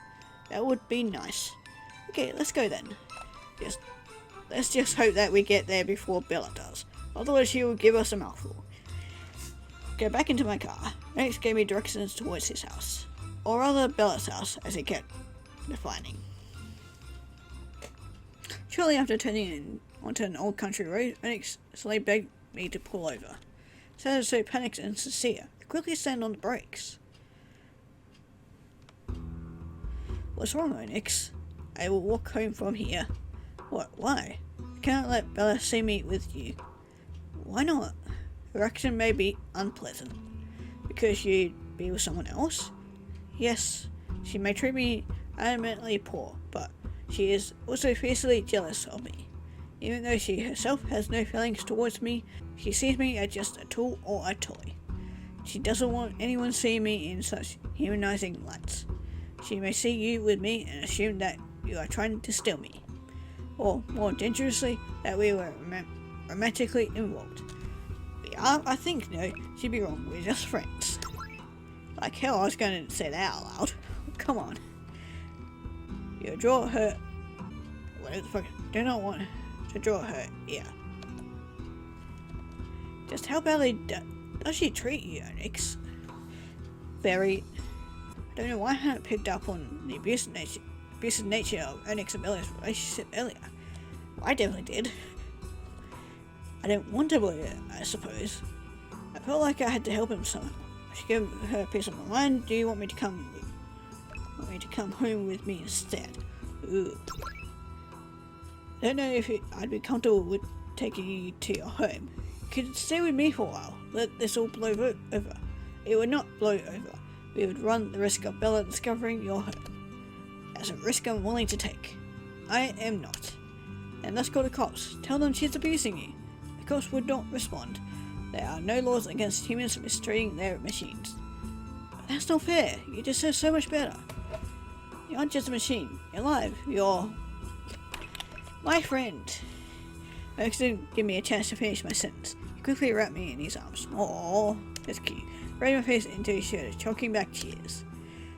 That would be nice. Okay, let's go then. Let's just hope that we get there before Bella does. Otherwise she will give us a mouthful. Go back into my car. Onyx gave me directions towards his house. Or rather Bella's house, as he kept defining. Shortly after turning in onto an old country road, Onyx slowly begged me to pull over. Sounded so panicked and sincere. I quickly slammed on the brakes. What's wrong, Onyx? I will walk home from here. What? Why? I cannot let Bella see me with you. Why not? Her action may be unpleasant. Because you'd be with someone else? Yes, she may treat me adamantly poor, but she is also fiercely jealous of me. Even though she herself has no feelings towards me, she sees me as just a tool or a toy. She doesn't want anyone seeing me in such humanizing lights. She may see you with me and assume that you are trying to steal me. Or, more dangerously, that we were romantically involved. We are, I think, no, she'd be wrong, we're just friends. Like hell, I was going to say that out loud. Come on. You draw her... Whatever the fuck. Do not want to draw her ear. Just how badly does she treat you, Onyx? Very... I don't know why I hadn't picked up on the abusive nature of Onyx and Bella's relationship earlier. I definitely did. I didn't want to believe it, I suppose. I felt like I had to help him somehow. I should give her a piece of my mind. Do you want me to come home with me instead? Ooh. I don't know if I'd be comfortable with taking you to your home. You could stay with me for a while. Let this all blow over. It would not blow over. We would run the risk of Bella discovering your home. That's a risk I'm willing to take. I am not. And let's call the cops. Tell them she's abusing you. The cops would not respond. There are no laws against humans mistreating their machines. But that's not fair. You deserve so much better. You aren't just a machine. You're alive. You're my friend. Max didn't give me a chance to finish my sentence. He quickly wrapped me in his arms. Aww, that's cute. Raised my face into his shoulder, choking back tears.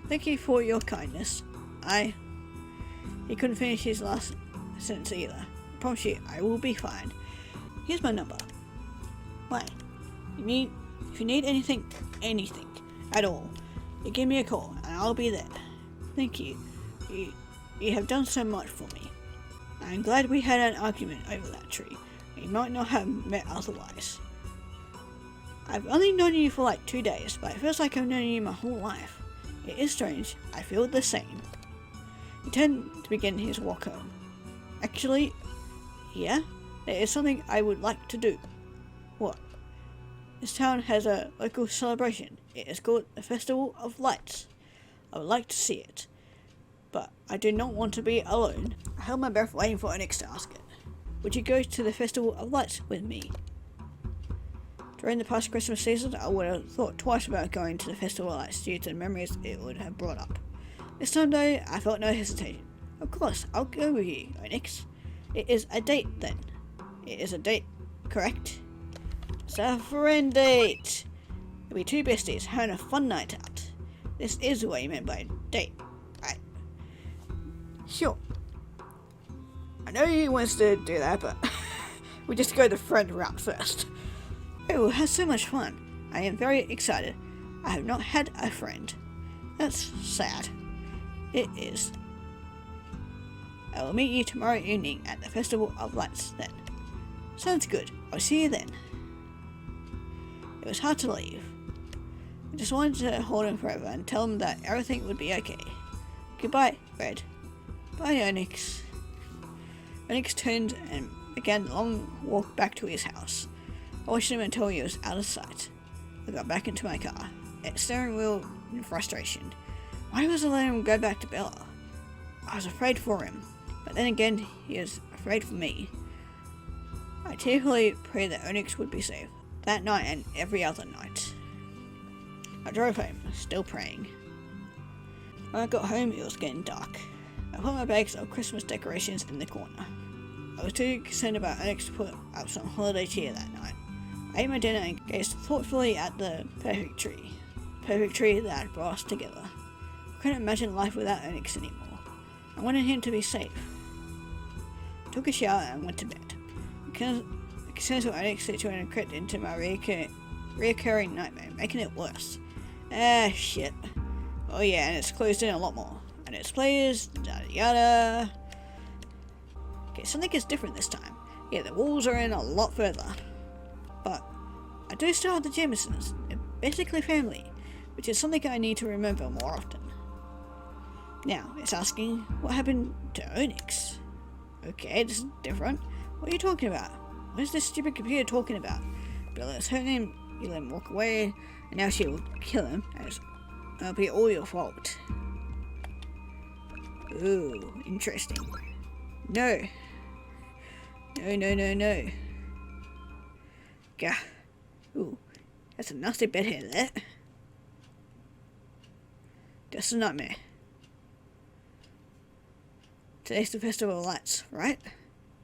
Thank you for your kindness. He couldn't finish his last sentence either. I promise you, I will be fine. Here's my number. Why? If you need anything at all, you give me a call and I'll be there. Thank you. You have done so much for me. I'm glad we had an argument over that tree. We might not have met otherwise. I've only known you for like 2 days, but it feels like I've known you my whole life. It is strange. I feel the same. He turned to begin his walk home. Actually, yeah, there is something I would like to do. What? This town has a local celebration. It is called the Festival of Lights. I would like to see it, but I do not want to be alone. I held my breath waiting for Onyx to ask it. Would you go to the Festival of Lights with me? During the past Christmas season, I would have thought twice about going to the Festival of Lights due to the memories it would have brought up. This time though, I felt no hesitation. Of course, I'll go with you, Onyx. It is a date then. It is a date, correct? It's a friend date. It'll be two besties having a fun night out. This is what you meant by date, right? Sure. I know you want us to do that, but we just go the friend route first. Oh, have so much fun. I am very excited. I have not had a friend. That's sad. It is. I will meet you tomorrow evening at the Festival of Lights then. Sounds good. I'll see you then. It was hard to leave. I just wanted to hold him forever and tell him that everything would be okay. Goodbye, Red. Bye, Onyx. Onyx turned and began the long walk back to his house. I watched him until he was out of sight. I got back into my car, at the steering wheel in frustration. Why was I letting him go back to Bella? I was afraid for him, but then again, he was afraid for me. I tearfully prayed that Onyx would be safe, that night and every other night. I drove home, still praying. When I got home, it was getting dark. I put my bags of Christmas decorations in the corner. I was too concerned about Onyx to put up some holiday cheer that night. I ate my dinner and gazed thoughtfully at the perfect tree that had brought us together. I couldn't imagine life without Onyx anymore. I wanted him to be safe. I took a shower and went to bed. The concerns of Onyx situation crept into my reoccurring nightmare, making it worse. Ah, shit. Oh yeah, and it's closed in a lot more. And its players, yada yada. Okay, something is different this time. Yeah, the walls are in a lot further. But I do still have the Jamesons. They're basically family, which is something I need to remember more often. Now, it's asking, what happened to Onyx? Okay, this is different. What are you talking about? What is this stupid computer talking about? Bella's hurt him, you let him walk away, and now she will kill him, and it'll be all your fault. Ooh, interesting. No. No. Gah. Ooh, that's a nasty bedhead there. Just a nightmare. Today's the Festival of Lights, right?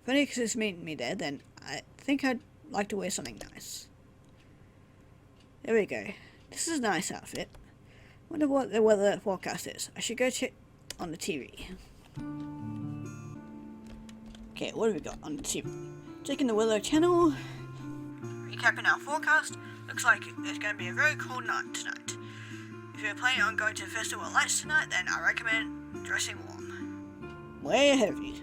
If Onyx is meeting me there, then I think I'd like to wear something nice. There we go. This is a nice outfit. Wonder what the weather forecast is. I should go check on the TV. Okay, what have we got on the TV? Checking the weather channel. Recapping our forecast. Looks like it's going to be a very cold night tonight. If you're planning on going to the Festival of Lights tonight, then I recommend dressing warm. Way ahead of you.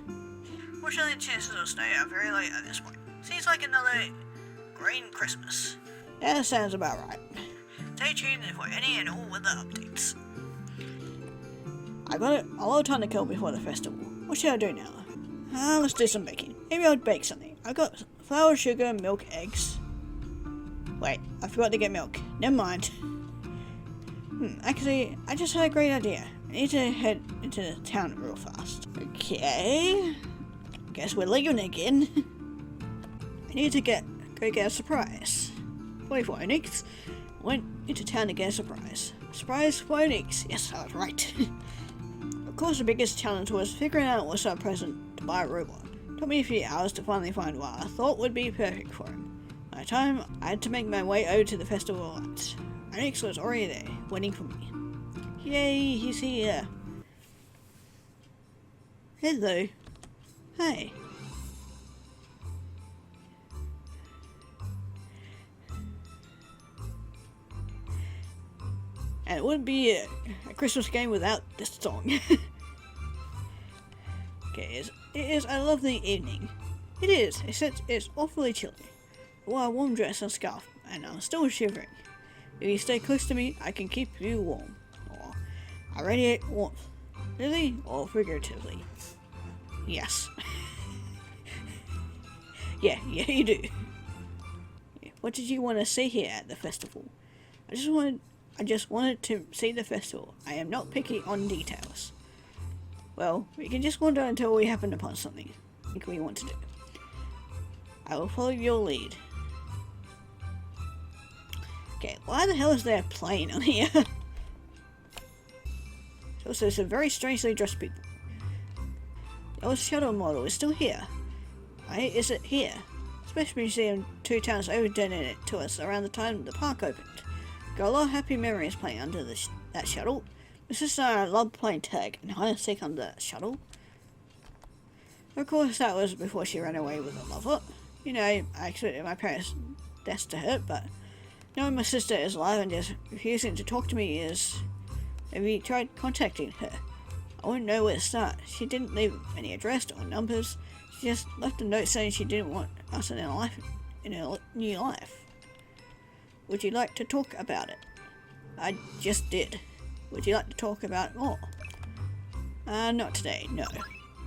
Fortunately, the chances of snow are very low at this point. Seems like another green Christmas. Yeah, that sounds about right. Stay tuned for any and all weather updates. I got a lot of time to kill before the festival. What should I do now? Let's do some baking. Maybe I'll bake something. I got flour, sugar, milk, eggs. Wait, I forgot to get milk. Never mind. Actually, I just had a great idea. I need to head into the town real fast. Okay. Guess we're leaving again. I need to go get a surprise. Wait for Onyx. Went into town to get a surprise. Surprise for Onyx. Yes, I was right. Of course, the biggest challenge was figuring out what sort of present to buy a robot. It took me a few hours to finally find what I thought would be perfect for him. By the time I had to make my way over to the festival lights, Onyx was already there, waiting for me. Yay, he's here. Hello. Hey. And it wouldn't be a Christmas game without this song. Okay, it is a lovely evening. It is, except it's awfully chilly. I wore a warm dress and scarf, and I'm still shivering. If you stay close to me, I can keep you warm. Or I radiate warmth, literally or figuratively. Yes. yeah, you do. What did you want to see here at the festival? I just wanted to see the festival. I am not picky on details. Well, we can just wander until we happen upon something I think we want to do. I will follow your lead. Okay, why the hell is there a plane on here? Also, some very strangely dressed people. The old shuttle model is still here. Why is it here? Space Museum 2 towns overdonated it to us around the time the park opened. Got a lot of happy memories playing under that shuttle. My sister and I loved playing tag and hide and seek under that shuttle. Of course, that was before she ran away with a lover. You know, I expected my parents' deaths to hurt, but knowing my sister is alive and just refusing to talk to me is... Have you tried contacting her? I wouldn't know where to start. She didn't leave any address or numbers. She just left a note saying she didn't want us in her new life. Would you like to talk about it? I just did. Would you like to talk about it more? Not today, no.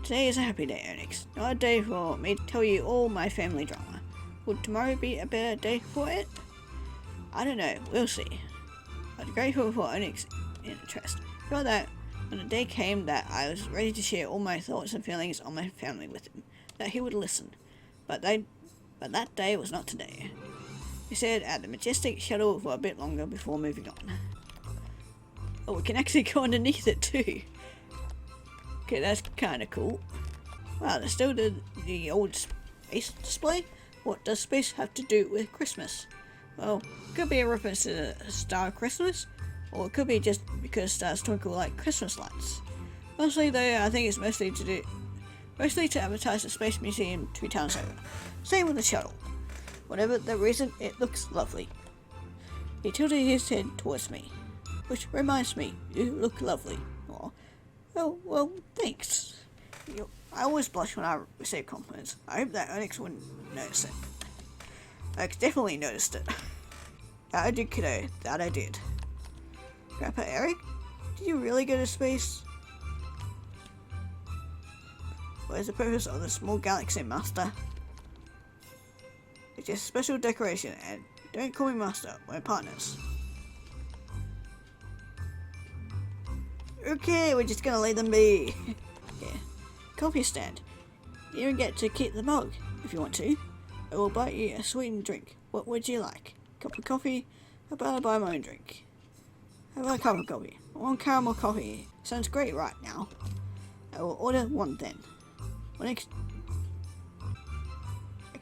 Today is a happy day, Onyx. Not a day for me to tell you all my family drama. Would tomorrow be a better day for it? I don't know, we'll see. I'm grateful for Onyx's interest. I felt that when the day came that I was ready to share all my thoughts and feelings on my family with him, that he would listen. But that day was not today. We stayed at the Majestic shuttle for a bit longer before moving on. Oh, we can actually go underneath it too. Okay, that's kinda cool. Wow, there's still the old space display? What does space have to do with Christmas? Well, it could be a reference to the Star of Christmas, or it could be just because stars twinkle like Christmas lights. Mostly though, I think it's mostly to advertise the Space Museum 2 towns over. Same with the shuttle. Whatever the reason, it looks lovely. He tilted his head towards me. Which reminds me, you look lovely. Oh, well, thanks. I always blush when I receive compliments. I hope that Onyx wouldn't notice it. Onyx definitely noticed it. That I did, kiddo. That I did. Grandpa Eric, did you really go to space? What is the purpose of the small galaxy, Master? It's just a special decoration, and don't call me Master, we're partners. Okay, we're just gonna leave them be. Okay. Coffee stand. You even get to keep the mug, if you want to. I will buy you a sweetened drink. What would you like? Cup of coffee? How about I buy my own drink? How about a cup of coffee? I want caramel coffee. Sounds great right now. I will order one then. Okay,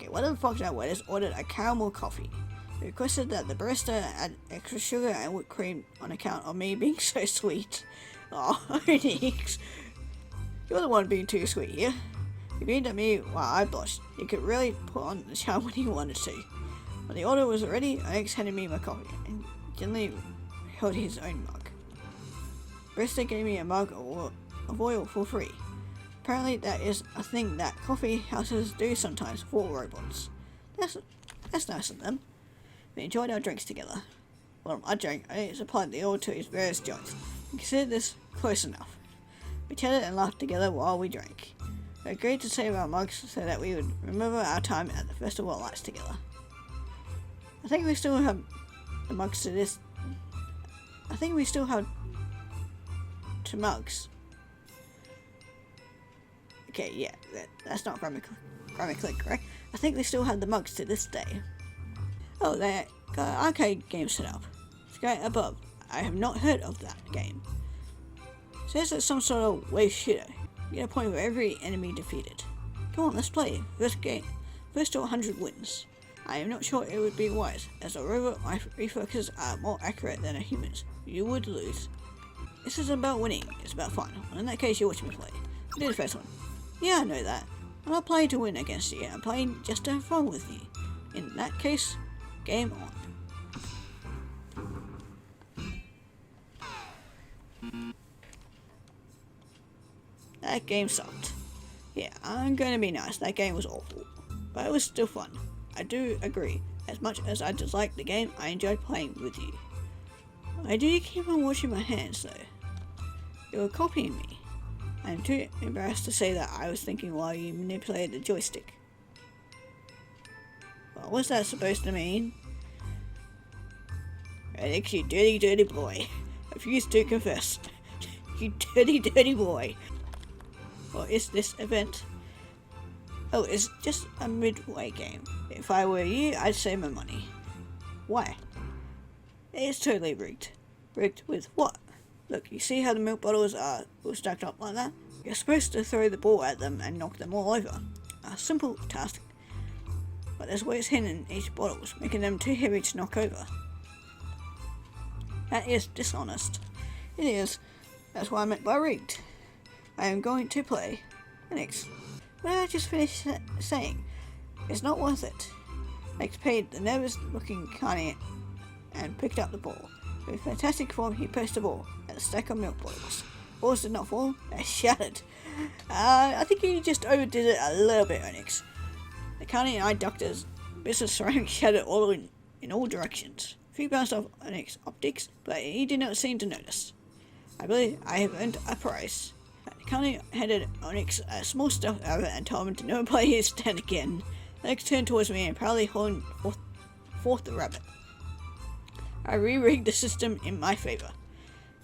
whatever fuck that was, ordered a caramel coffee. He requested that the barista add extra sugar and whipped cream on account of me being so sweet. Oh, Onyx. You're the one being too sweet here. He beamed at me while I blushed. He could really put on the charm when he wanted to. When the order was ready, Onyx handed me my coffee and gently held his own mug. Barista gave me a mug of oil for free. Apparently that is a thing that coffee houses do sometimes for robots. That's nice of them. We enjoyed our drinks together. Well, I drank, I supplied the oil to his various joints, and considered this close enough. We chatted and laughed together while we drank. We agreed to save our mugs so that we would remember our time at the Festival of Lights together. I think we still have the mugs to this. I think we still have 2 mugs. Okay, yeah, that's not grammatically correct. I think they still have the mugs to this day. Oh, they got an arcade game set up. Straight above. I have not heard of that game. Says it's some sort of wave shooter. You get a point for every enemy defeated. Come on, let's play. First to 100 wins. I am not sure it would be wise. As a robot, my reflexes are more accurate than a human's. You would lose. This isn't about winning, it's about fun. Well, in that case, you watch me play. I did the first one. Yeah, I know that. I'm not playing to win against you, I'm playing just to have fun with you. In that case, game on. That game sucked. Yeah, I'm going to be nice, that game was awful. But it was still fun. I do agree. As much as I disliked the game, I enjoyed playing with you. Why do you keep on watching my hands though? You were copying me. I'm too embarrassed to say that I was thinking while you manipulated the joystick. What was that supposed to mean? Alex, you dirty, dirty boy. I refuse to confess. You dirty, dirty boy. What is this event? Oh, it's just a midway game. If I were you, I'd save my money. Why? It's totally rigged. Rigged with what? Look, you see how the milk bottles are all stacked up like that? You're supposed to throw the ball at them and knock them all over. A simple task. But there's ways hidden in each bottle, making them too heavy to knock over. That is dishonest. It is. That's what I meant by rigged. I am going to play Alex. What did I just finish saying? It's not worth it. Alex paid the nervous looking Carney and picked up the ball. With fantastic form, he placed the ball at the stack of milk bottles. Balls did not fall, they shattered. I think you just overdid it a little bit, Onyx. The Carney and eye doctor's business ceramic shattered all in all directions. A few bounced off Onyx's optics, but he did not seem to notice. I believe I have earned a prize. The Carney handed Onyx a small stuffed rabbit and told him to never play his stand again. Onyx turned towards me and proudly holding forth the rabbit. I re-rigged the system in my favour.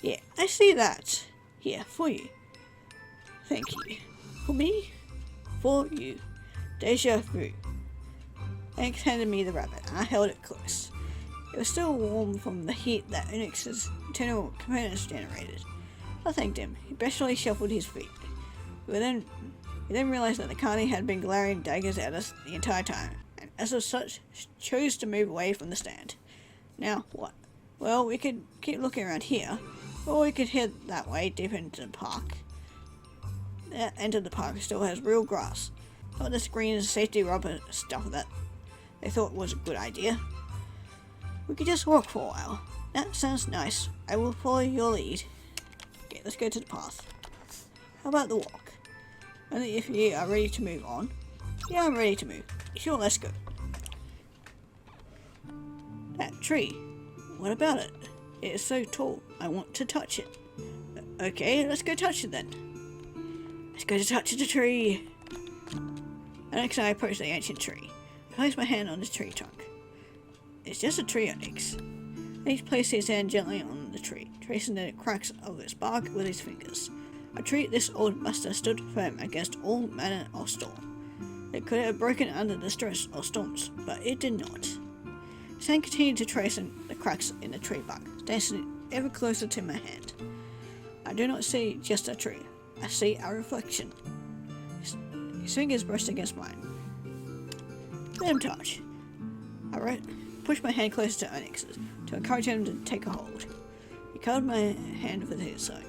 Yeah, I see that. Here, for you. Thank you. For me? For you. Deja vu. Onyx handed me the rabbit, and I held it close. It was still warm from the heat that Onyx's internal components generated. I thanked him. He bashfully shuffled his feet. We then realised that the Carney had been glaring daggers at us the entire time, and as of such, chose to move away from the stand. Now, what? Well, we could keep looking around here, or we could head that way deep into the park. That end of the park still has real grass, not this green safety rubber stuff that they thought was a good idea. We could just walk for a while. That sounds nice. I will follow your lead. Okay, let's go to the path. How about the walk? Only if you are ready to move on. Yeah, I'm ready to move. Sure, let's go. That tree. What about it? It is so tall. I want to touch it. Okay, let's go touch it then. Let's go to touch the tree. Onyx and I approach the ancient tree. I place my hand on the tree trunk. It's just a tree, Onyx. Onyx placed his hand gently on the tree, tracing the cracks of its bark with his fingers. A tree this old master stood firm against all manner of storm. It could have broken under the stress of storms, but it did not. His hand continued to trace the cracks in the tree bark, dancing ever closer to my hand. I do not see just a tree. I see a reflection. His fingers brushed against mine. Let him touch. I pushed my hand closer to Onyx's to encourage him to take a hold. He cuddled my hand with his own.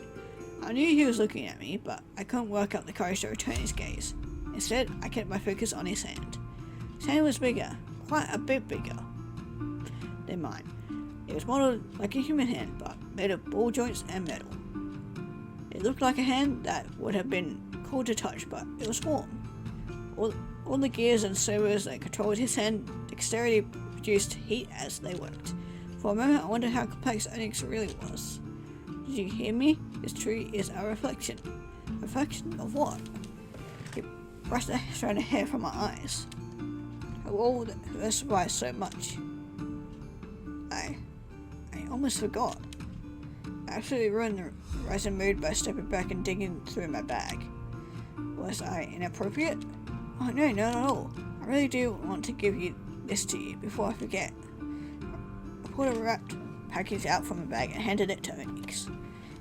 I knew he was looking at me, but I couldn't work up the courage to return his gaze. Instead, I kept my focus on his hand. His hand was bigger, quite a bit bigger than mine. It was modeled like a human hand, but made of ball joints and metal. It looked like a hand that would have been cold to touch, but it was warm. All the gears and servos that controlled his hand dexterity produced heat as they worked. For a moment, I wondered how complex Onyx really was. Did you hear me? This tree is a reflection. A reflection of what? He brushed the strand of hair from my eyes. Oh, that surprised so much. I almost forgot. I absolutely ruined the rising mood by stepping back and digging through my bag. Was I inappropriate? Oh no, not at all. I really do want to give this to you before I forget. I pulled a wrapped package out from my bag and handed it to Onyx.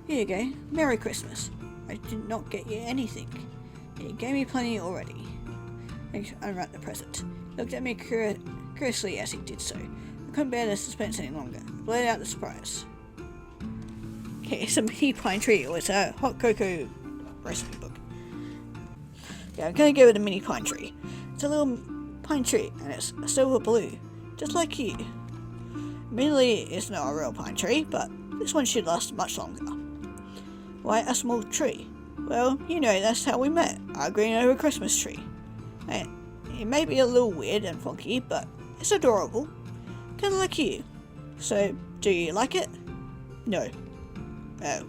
Here you go. Merry Christmas. I did not get you anything. You gave me plenty already. Onyx unwrapped the present. He looked at me curiously as he did so. I couldn't bear the suspense any longer. I blurted out the surprise. Okay, it's a mini pine tree. It's a hot cocoa recipe book. Yeah, I'm gonna go with a mini pine tree. It's a little pine tree, and it's a silver blue, just like you. Admittedly, it's not a real pine tree, but this one should last much longer. Why a small tree? Well, you know, that's how we met, arguing over a Christmas tree. And it may be a little weird and funky, but it's adorable. Kinda like you. So, do you like it? No. Oh.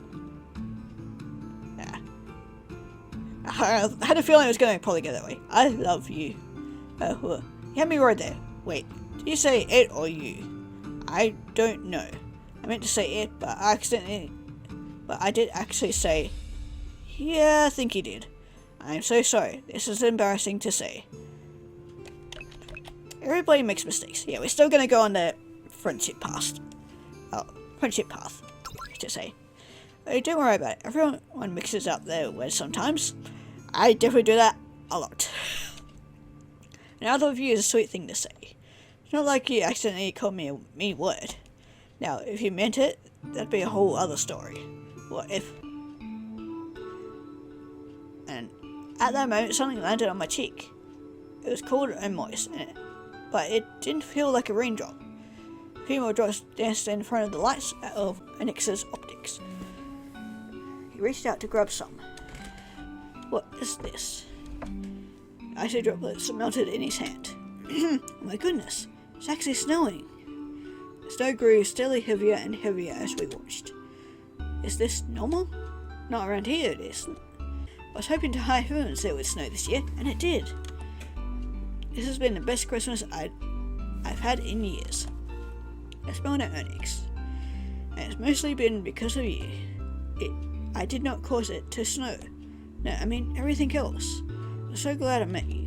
I had a feeling it was going to probably go that way. I love you. You had me right there. Wait, did you say it or you? I don't know. I meant to say it, but I did actually say, yeah, I think you did. I'm so sorry. This is embarrassing to say. Everybody makes mistakes. Yeah, we're still going to go on the friendship path. Oh, friendship path, to say. Oh, don't worry about it. Everyone mixes up their words sometimes. I definitely do that a lot. Now, I love you is a sweet thing to say. It's not like you accidentally called me a mean word. Now, if you meant it, that'd be a whole other story. What if? And at that moment, something landed on my cheek. It was cold and moist, but it didn't feel like a raindrop. A few more drops danced in front of the lights of Onyx's optics. He reached out to grab some. What is this? Icy droplets melted in his hand. Oh my goodness, it's actually snowing. The snow grew steadily heavier and heavier as we watched. Is this normal? Not around here it is. I was hoping to high heavens it would snow this year, and it did. This has been the best Christmas I've had in years. I smiled at Onyx, and it's mostly been because of you. I did not cause it to snow. No, I mean everything else. I'm so glad I met you.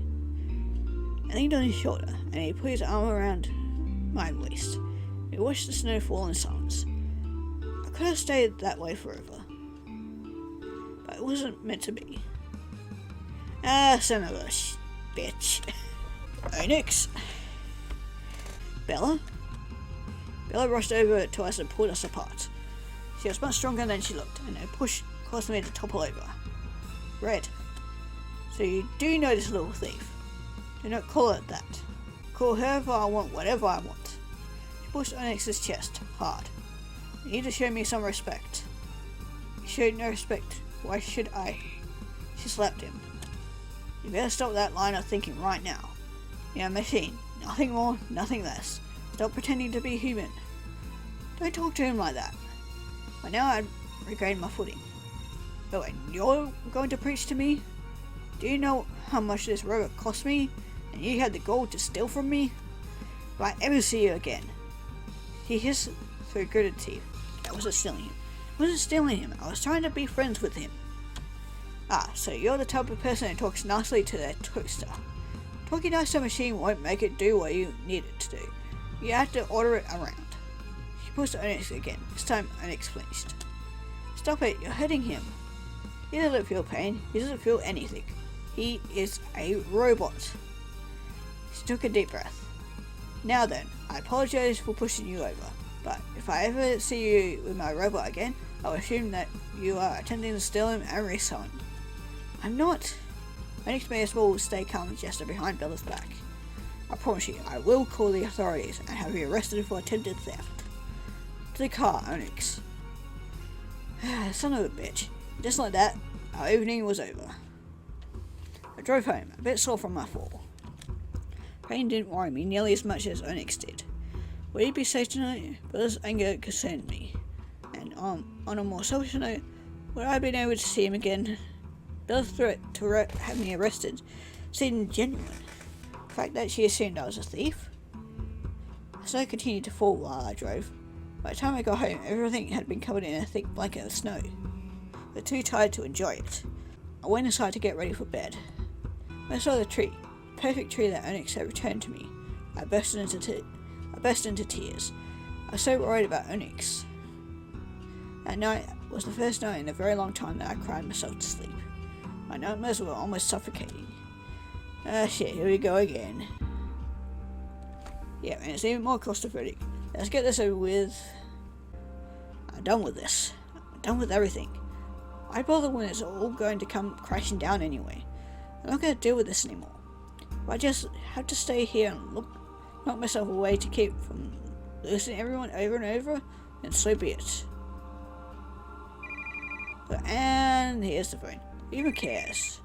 I leaned on his shoulder, and he put his arm around my waist. We watched the snow fall in silence. I could have stayed that way forever, but it wasn't meant to be. Ah, son of a bitch. Onyx. Bella? Bella rushed over to us and pulled us apart. She was much stronger than she looked, and her push caused me to topple over. Red. So you do know this little thief. Do not call it that. Call whoever I want whatever I want. She pushed Onyx's chest hard. You need to show me some respect. You showed no respect. Why should I? She slapped him. You better stop that line of thinking right now. You're a machine. Nothing more, nothing less. Stop pretending to be human. Don't talk to him like that. By now I'd regained my footing. Oh, and you're going to preach to me? Do you know how much this robot cost me? And you had the gold to steal from me? If I ever see you again. He hissed through gritted teeth. I wasn't stealing him. I wasn't stealing him. I was trying to be friends with him. Ah, so you're the type of person who talks nicely to their toaster. Talking nice to a machine won't make it do what you need it to do. You have to order it around. She pushed Onyx again. This time Onyx flinched. Stop it, you're hurting him. He doesn't feel pain. He doesn't feel anything. He is a robot. She took a deep breath. Now then, I apologize for pushing you over, but if I ever see you with my robot again, I'll assume that you are attempting to steal him and resell him. I'm not. Onyx made a small stay calm gesture behind Bella's back. I promise you, I will call the authorities and have you arrested for attempted theft. To the car, Onyx. Son of a bitch. Just like that, our evening was over. I drove home, a bit sore from my fall. Pain didn't worry me nearly as much as Onyx did. Would he be safe tonight? Billa's anger concerned me. And on a more selfish note, would I have been able to see him again? Billa's threat to have me arrested seemed genuine. The fact that she assumed I was a thief? The snow continued to fall while I drove. By the time I got home, everything had been covered in a thick blanket of snow. I was too tired to enjoy it. I went inside to get ready for bed. When I saw the tree, the perfect tree that Onyx had returned to me, I burst into tears. I was so worried about Onyx. That night was the first night in a very long time that I cried myself to sleep. My nightmares were almost suffocating. Ah shit, here we go again. Yeah, and it's even more claustrophobic. Let's get this over with. I'm done with this. I'm done with everything. Why bother when it's all going to come crashing down anyway? I'm not going to deal with this anymore. If I just have to stay here and knock myself away to keep from losing everyone over and over, then so be it. And here's the phone. Who even cares?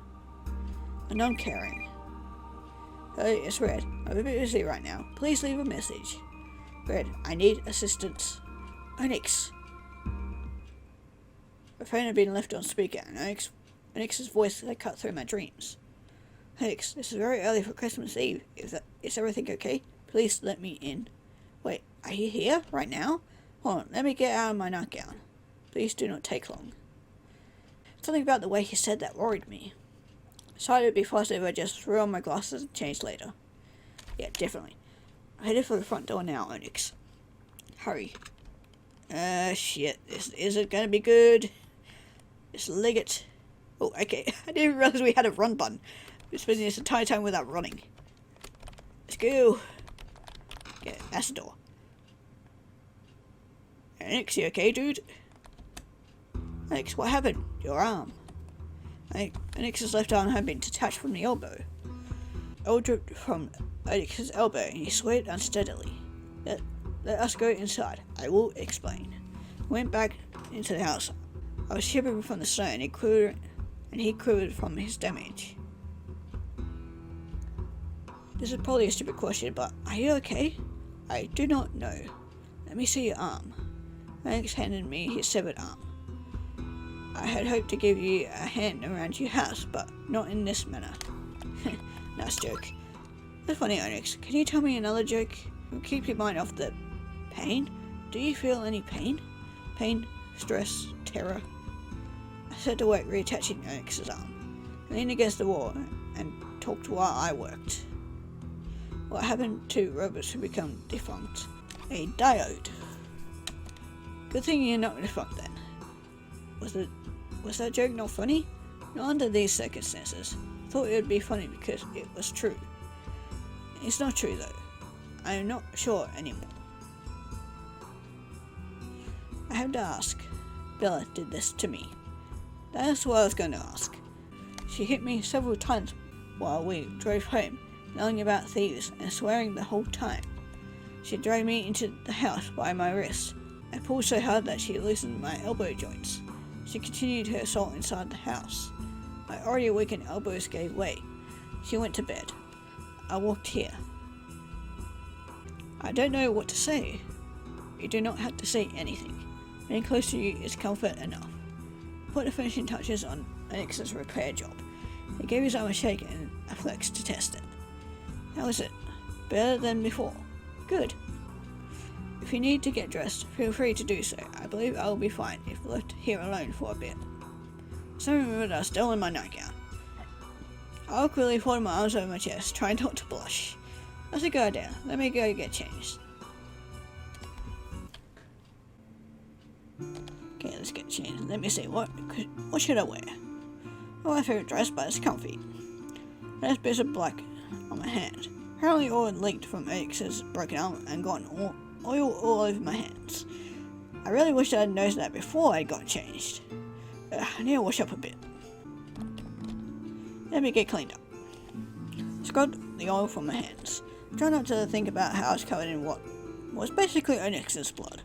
I'm non-caring. Hey, it's Red. I'm a bit busy right now. Please leave a message. Red, I need assistance. Onyx. My phone had been left on speaker, and Onyx's voice had cut through my dreams. Onyx, this is very early for Christmas Eve. Is everything okay? Please let me in. Wait, are you here? Right now? Hold on, let me get out of my nightgown. Please do not take long. Something about the way he said that worried me. Decided it'd be faster if I just threw on my glasses and changed later. Yeah, definitely. I'm headed for the front door now, Onyx. Hurry. Shit. This isn't gonna be good. Just leg it. Oh, okay. I didn't even realize we had a run button. We're spending this entire time without running. Let's go. Okay, that's the door. Onyx, you okay, dude? Onyx, what happened? Your arm. Onyx's left arm had been detached from the elbow. Oil dripped from Onyx's elbow and he swayed unsteadily. Let us go inside. I will explain. I went back into the house. I was shivering from the snow and he quivered from his damage. This is probably a stupid question, but are you okay? I do not know. Let me see your arm. Onyx handed me his severed arm. I had hoped to give you a hand around your house, but not in this manner. Nice joke. That's funny, Onyx. Can you tell me another joke? Keep your mind off the pain. Do you feel any pain? Pain, stress, terror? I set to work reattaching Onyx's arm. I leaned against the wall and talked while I worked. What happened to robots who become defunct? A diode. Good thing you're not defunct then. Was that joke not funny? Not under these circumstances. I thought it would be funny because it was true. It's not true though. I am not sure anymore. I have to ask. Bella did this to me. That's what I was going to ask. She hit me several times while we drove home, yelling about thieves and swearing the whole time. She dragged me into the house by my wrist and pulled so hard that she loosened my elbow joints. She continued her assault inside the house. My already weakened elbows gave way. She went to bed. I walked here. I don't know what to say. You do not have to say anything. Being close to you is comfort enough. Put the finishing touches on Onyx's repair job. He gave his arm a shake and a flex to test it. How is it? Better than before. Good. If you need to get dressed, feel free to do so. I believe I will be fine if left here alone for a bit. Some remembered I was still in my nightgown. I awkwardly folded my arms over my chest, trying not to blush. That's a good idea. Let me go get changed. Okay, let's get changed. Let me see, what should I wear? Oh, my favorite dress, but it's comfy. There's bits of black on my hand. Apparently oil had leaked from Onyx's broken arm and gotten oil all over my hands. I really wish I had noticed that before I got changed. I need to wash up a bit. Let me get cleaned up. Scrubbed the oil from my hands. Try not to think about how I was covered in what was basically Onyx's blood.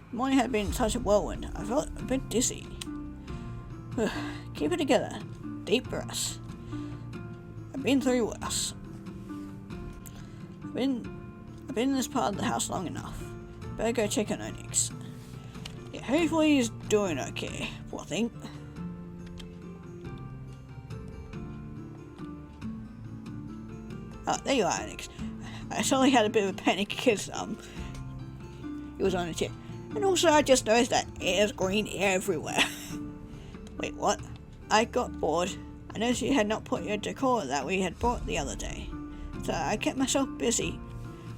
The morning had been such a whirlwind, I felt a bit dizzy. Keep it together. Deep breaths. I've been through worse. I've been in this part of the house long enough. Better go check on Onyx. Yeah, hopefully he's doing okay, poor thing. Oh, there you are, Onyx. I suddenly had a bit of a panic because he was on a chair. And also I just noticed that there's green everywhere. Wait, what? I got bored. I noticed you had not put your decor that we had bought the other day. So I kept myself busy.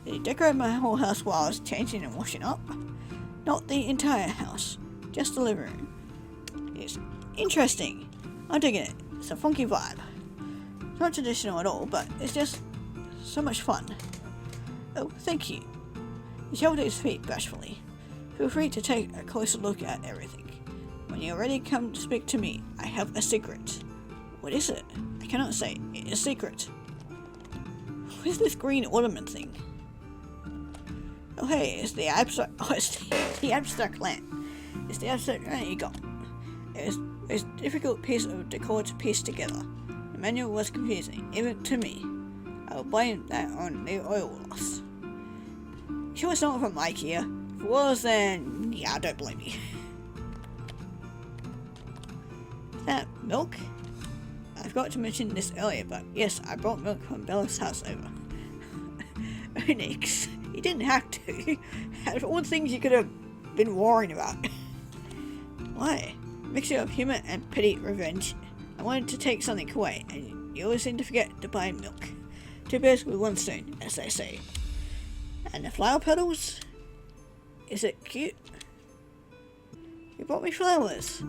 Did you decorate my whole house while I was changing and washing up? Not the entire house, just the living room. It's interesting. I'm digging it. It's a funky vibe. It's not traditional at all, but it's just so much fun. Oh, thank you. He shuffled his feet bashfully. Feel free to take a closer look at everything. When you're ready, come to speak to me. I have a secret. What is it? I cannot say. It's a secret. What is this green ornament thing? Oh hey, it's the abstract. Oh, it's the abstract lamp. It's the abstract lamp you got. It's a difficult piece of decor to piece together. The manual was confusing, even to me. I will blame that on the oil loss. Sure it's not from IKEA? If it was, then yeah, I don't blame you. Is that milk? I forgot to mention this earlier, but yes, I brought milk from Bella's house over. Onyx, you didn't have to. Out of all the things you could have been worrying about. Why? Mixture of humor and petty revenge. I wanted to take something away, and you always seem to forget to buy milk. Two birds with one stone, as they say. And the flower petals? Is it cute? You brought me flowers.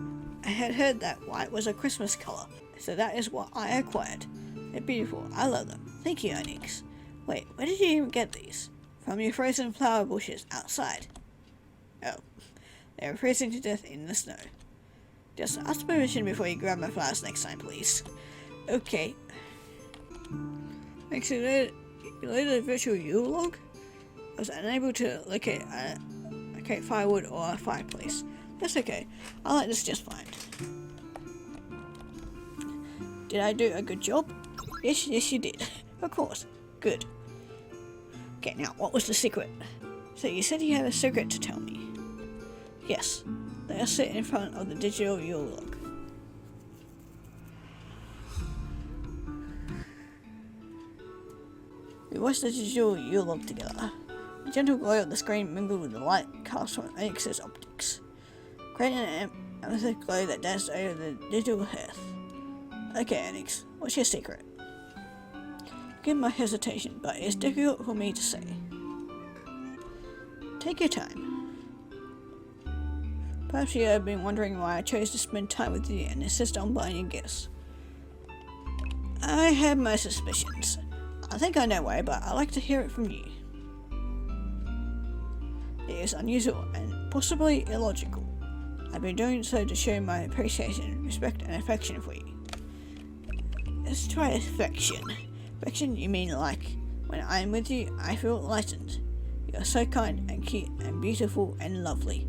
I had heard that white was a Christmas colour, so that is what I acquired. They're beautiful. I love them. Thank you, Onyx. Wait, where did you even get these? From your frozen flower bushes outside. Oh, they were freezing to death in the snow. Just ask permission before you grab my flowers next time, please. Okay. Makes you loaded a virtual Yule log? I was unable to locate firewood or a fireplace. That's okay. I like this just fine. Did I do a good job? Yes, you did. Of course. Good. Okay, now, what was the secret? So you said you had a secret to tell me. Yes. Let's sit in front of the digital Yule log. We watched the digital Yule log together. The gentle glow of the screen mingled with the light cast from Onyx's optics, creating an amethyst glow that danced over the digital hearth. Okay, Onyx, what's your secret? Forgive my hesitation, but it's difficult for me to say. Take your time. Perhaps you have been wondering why I chose to spend time with you and insist on buying you gifts. I have my suspicions. I think I know why, but I'd like to hear it from you. It is unusual and possibly illogical. I've been doing so to show my appreciation, respect, and affection for you. Let's try affection. Affection, you mean like, when I am with you, I feel lightened. You are so kind and cute and beautiful and lovely.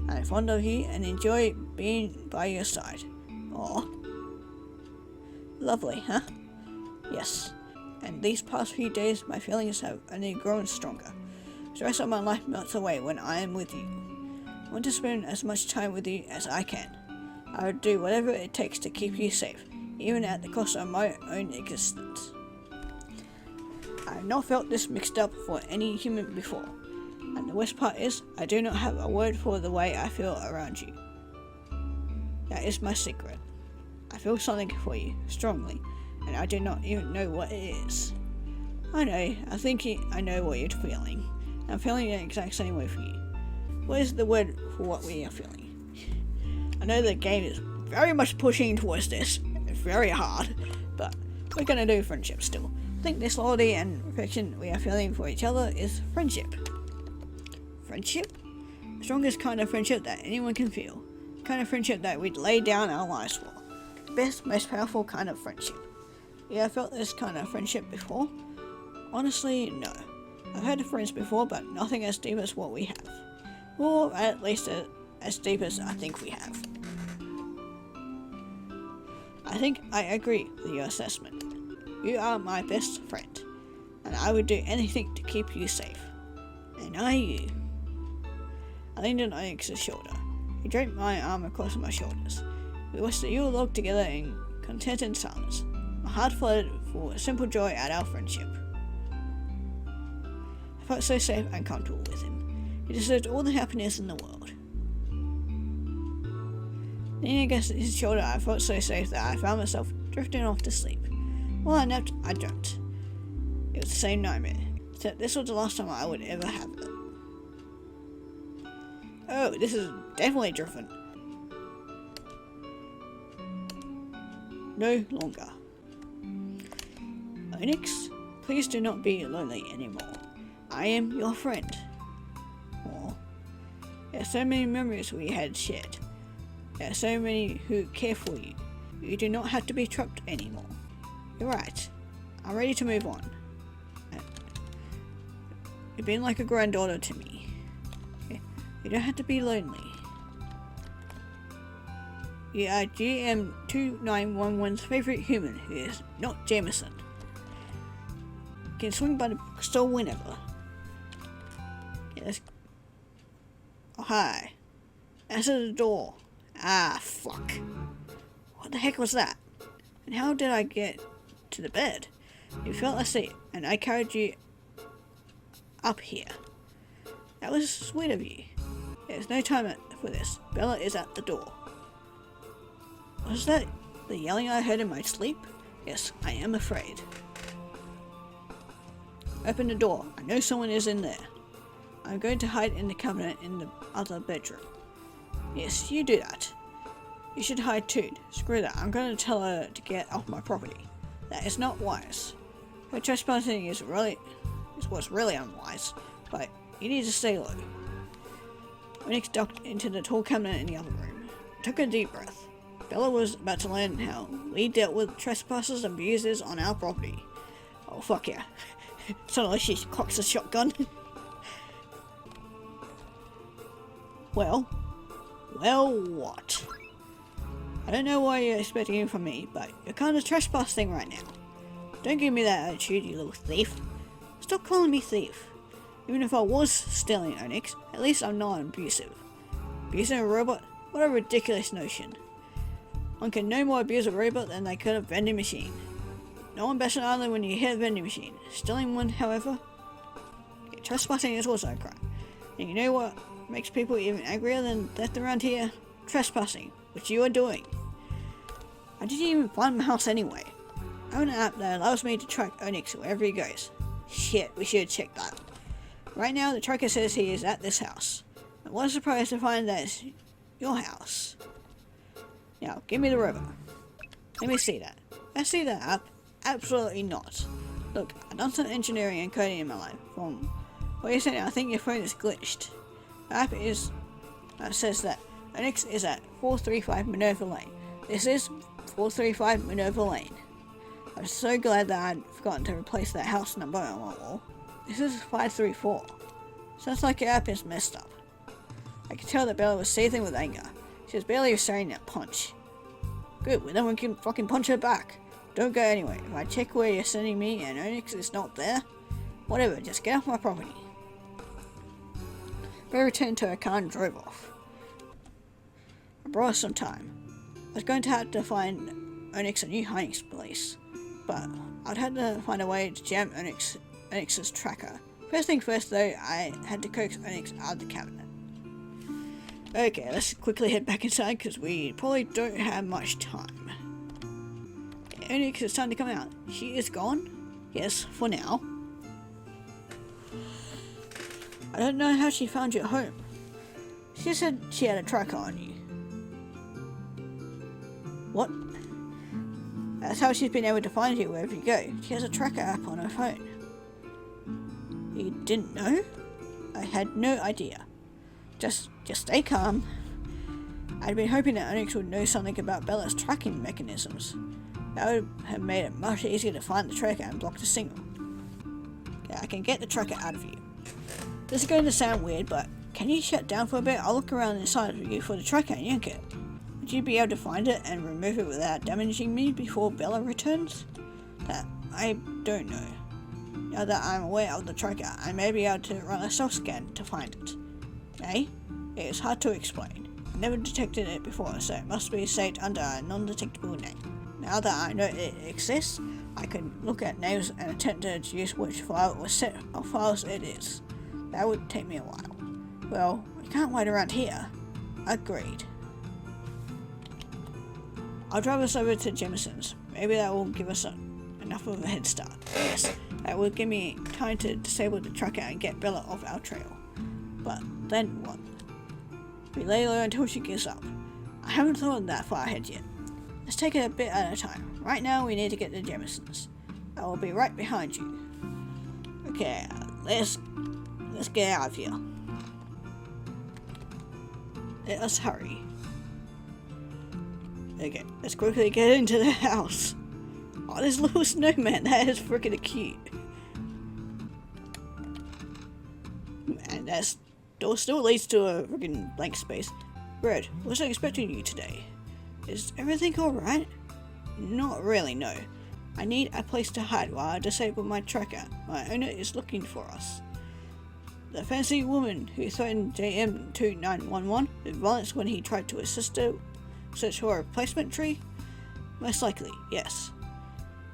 I'm fond of you and enjoy being by your side. Aw. Lovely, huh? Yes. And these past few days, my feelings have only grown stronger. The rest of my life melts away when I am with you. I want to spend as much time with you as I can. I would do whatever it takes to keep you safe, even at the cost of my own existence. I have not felt this mixed up for any human before, and the worst part is, I do not have a word for the way I feel around you. That is my secret. I feel something for you, strongly, and I do not even know what it is. I know, I know what you're feeling. I'm feeling the exact same way for you. What is the word for what we are feeling? I know the game is very much pushing towards this. It's very hard, but we're gonna do friendship still. I think this loyalty and affection we are feeling for each other is friendship. Friendship? The strongest kind of friendship that anyone can feel. The kind of friendship that we'd lay down our lives for. The best, most powerful kind of friendship. Yeah, I felt this kind of friendship before. Honestly, no. I've had friends before, but nothing as deep as what we have. Or at least as deep as I think we have. I think I agree with your assessment. You are my best friend, and I would do anything to keep you safe. And I you. I leaned on Onyx's shoulder. He draped my arm across my shoulders. We watched the Yule log together in contented silence. My heart flooded for simple joy at our friendship. I felt so safe and comfortable with him. He deserved all the happiness in the world. Leaning against his shoulder, I felt so safe that I found myself drifting off to sleep. While I napped, I dreamt. It was the same nightmare, except this was the last time I would ever have it. Oh, this is definitely different. No longer. Onyx, please do not be lonely anymore. I am your friend. Or, there are so many memories we had shared. There are so many who care for you. You do not have to be trapped anymore. You're right. I'm ready to move on. You've been like a granddaughter to me. You don't have to be lonely. You are GM2911's favourite human who is not Jameson. You can swing by the bookstore whenever. Yes. Oh, hi. Answer the door. Ah, fuck. What the heck was that? And how did I get to the bed? You fell asleep, and I carried you up here. That was sweet of you. There's no time for this. Bella is at the door. Was that the yelling I heard in my sleep? Yes, I am afraid. Open the door. I know someone is in there. I'm going to hide in the cabinet in the other bedroom. Yes, you do that. You should hide too. Screw that. I'm going to tell her to get off my property. That is not wise. Her trespassing is what's really unwise, but you need to stay low. Onyx ducked into the tall cabinet in the other room. I took a deep breath. Bella was about to learn how we dealt with trespassers and abusers on our property. Oh fuck yeah. Suddenly she cocks a shotgun. Well what? I don't know why you're expecting it from me, but you're kind of trespassing right now. Don't give me that attitude, you little thief. Stop calling me thief. Even if I was stealing, Onyx, at least I'm not abusive. Abusing a robot? What a ridiculous notion. One can no more abuse a robot than they could a vending machine. No one bats an eyelid when you hit a vending machine. Stealing one, however? Yeah, trespassing is also a crime. And you know what makes people even angrier than death around here? Trespassing, which you are doing. I didn't even find my house anyway. I have an app that allows me to track Onyx wherever he goes. Shit, we should check that. Right now, the tracker says he is at this house. I was surprised to find that it's your house. Now, give me the robot. Let me see that. I see that app. Absolutely not. Look, I've done some engineering and coding in my life. From what you're saying, I think your phone is glitched. The app says that Onyx is at 435 Minerva Lane. This is 435 Minerva Lane. I'm so glad that I'd forgotten to replace that house number on my wall. This is 534. Sounds like your app is messed up. I could tell that Bella was seething with anger. She was barely restraining that punch. Good, well then we can fucking punch her back. Don't go anywhere. If I check where you're sending me and Onyx is not there, whatever, just get off my property. Bella returned to her car and drove off. I brought us some time. I was going to have to find Onyx a new hiding place, but I'd had to find a way to jam Onyx's tracker. First thing first though, I had to coax Onyx out of the cabinet. Okay, let's quickly head back inside because we probably don't have much time. Onyx, it's time to come out. She is gone? Yes, for now. I don't know how she found you at home. She said she had a tracker on you. What? That's how she's been able to find you wherever you go. She has a tracker app on her phone. You didn't know? I had no idea. Just stay calm. I'd been hoping that Onyx would know something about Bella's tracking mechanisms. That would have made it much easier to find the tracker and block the signal. Okay, I can get the tracker out of you. This is going to sound weird, but can you shut down for a bit? I'll look around inside of you for the tracker and yank it. Would you be able to find it and remove it without damaging me before Bella returns? I don't know. Now that I'm aware of the tracker, I may be able to run a self-scan to find it. Eh? It is hard to explain. I never detected it before, so it must be saved under a non-detectable name. Now that I know it exists, I can look at names and attempt to deduce which file or set of files it is. That would take me a while. Well, we can't wait around here. Agreed. I'll drive us over to Jameson's. Maybe that will give us enough of a head start. Yes, that will give me time to disable the tracker and get Bella off our trail. But then what? We lay low until she gets up. I haven't thought that far ahead yet. Let's take it a bit at a time. Right now we need to get to Jameson's. I will be right behind you. Okay, let's get out of here. Let us hurry. Okay, let's quickly get into the house. Oh, this little snowman, that is freaking cute. And that door still leads to a freaking blank space. Red, wasn't expecting you today. Is everything alright? Not really, no. I need a place to hide while I disable my tracker. My owner is looking for us. The fancy woman who threatened JM2911 with violence when he tried to assist her search for a replacement tree? Most likely, yes.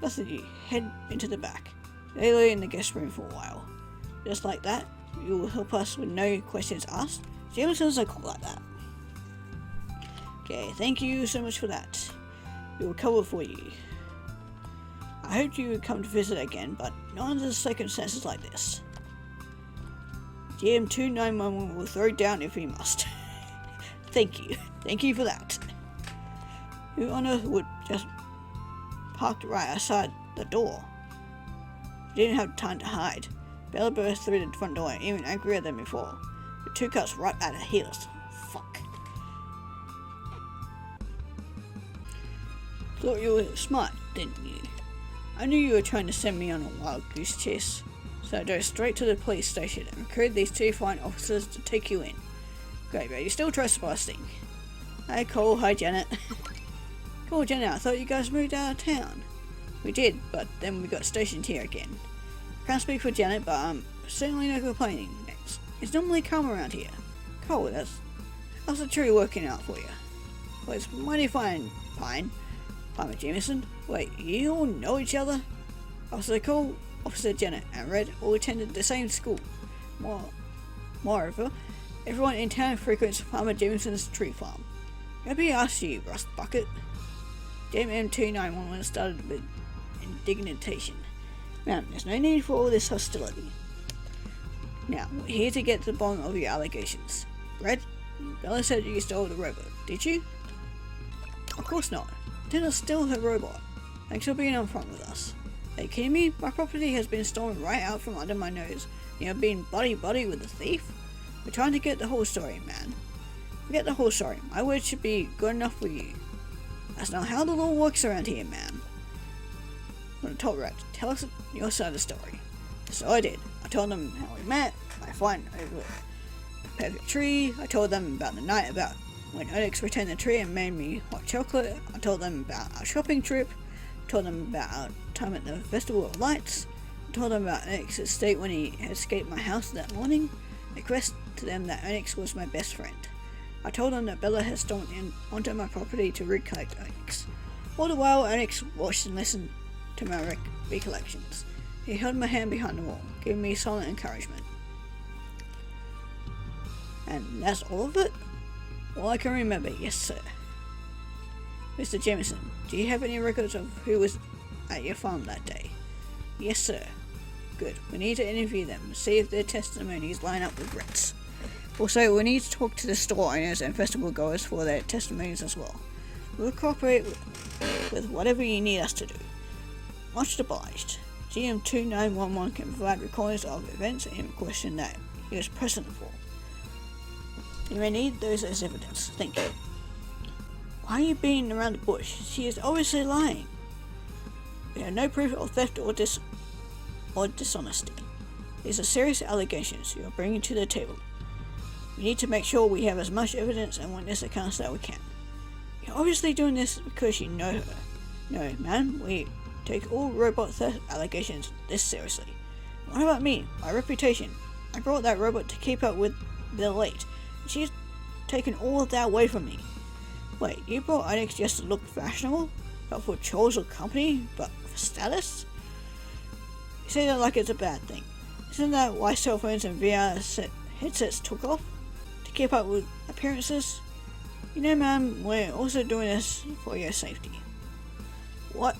Both of you, head into the back. They lay in the guest room for a while. Just like that, you will help us with no questions asked. Jameson's are cool like that. Okay, thank you so much for that. We will cover for you. I hope you would come to visit again, but not under circumstances like this. GM2911 will throw down if he must. Thank you. Thank you for that. Who on earth would just park right outside the door? We didn't have time to hide. Bella burst through the front door, even angrier than before, with 2 cuts right at her heels. Fuck. Thought you were smart, didn't you? I knew you were trying to send me on a wild goose chase, so I drove straight to the police station and recruited these 2 fine officers to take you in. Great, but you're still trespassing. Hi Cole, hi Janet. Cool, Janet, I thought you guys moved out of town. We did, but then we got stationed here again. Can't speak for Janet, but I'm certainly not complaining. It's normally calm around here. Cole, how's the tree working out for you? Well, it's mighty fine, Pine. Palmer Jameson. Wait, you all know each other? Officer Cole, Officer Janet, and Red all attended the same school. Moreover, everyone in town frequents Farmer Jameson's tree farm. Maybe I ask you, Rust Bucket. JM2911 started with indignation. Now, there's no need for all this hostility. Now, we're here to get to the bottom of your allegations. Red, Bella said you stole the robot, did you? Of course not. I did not steal her robot. Thanks for being upfront with us. Are you kidding me? My property has been stolen right out from under my nose. You have been buddy-buddy with the thief? We're trying to get the whole story, man. Forget the whole story. My word should be good enough for you. That's not how the law works around here, man. From the top, Red, tell us your side of the story. So I did. I told them how we met, my fight over the perfect tree. I told them about the night about when Onyx returned the tree and made me hot chocolate. I told them about our shopping trip. I told them about our time at the Festival of Lights. I told them about Onyx's state when he had escaped my house that morning. I expressed to them that Onyx was my best friend. I told them that Bella had stolen in onto my property to recollect Onyx. All the while, Onyx watched and listened to my recollections. He held my hand behind the wall, giving me silent encouragement. And that's all of it? All I can remember, yes sir. Mr. Jameson, do you have any records of who was at your farm that day? Yes sir. Good. We need to interview them, see if their testimonies line up with Red's. Also, we need to talk to the store owners and festival goers for their testimonies as well. We'll cooperate with whatever you need us to do. Much obliged. GM2911 can provide recordings of events in question that he was present for. You may need those as evidence. Thank you. Why are you beating around the bush? She is obviously lying. We have no proof of theft or dishonesty. These are serious allegations you are bringing to the table. We need to make sure we have as much evidence and witness accounts that we can. You're obviously doing this because you know her. No, man, we take all robot theft allegations this seriously. What about me? My reputation? I brought that robot to keep up with the elite. She's taken all of that away from me. Wait, you brought Onyx just to look fashionable? Not for chores or company, but for status? You say that like it's a bad thing. Isn't that why cell phones and VR headsets took off? To keep up with appearances? You know, ma'am, we're also doing this for your safety. What?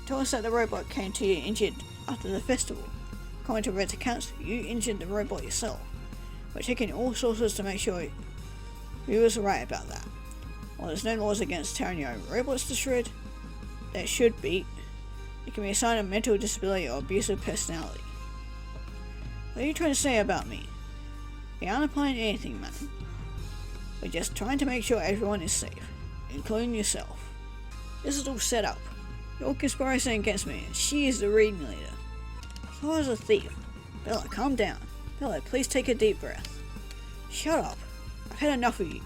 Tell us that the robot came to you injured after the festival. According to Red's accounts, you injured the robot yourself. We're checking all sources to make sure you was right about that. While there's no laws against tearing your own robots to shred, there should be. It can be a sign of mental disability or abusive personality. What are you trying to say about me? We aren't applying anything, man. We're just trying to make sure everyone is safe, including yourself. This is all set up. You're conspiring against me, and she is the ringleader. I thought I was a thief. Bella, calm down. Bella, please take a deep breath. Shut up. I've had enough of you.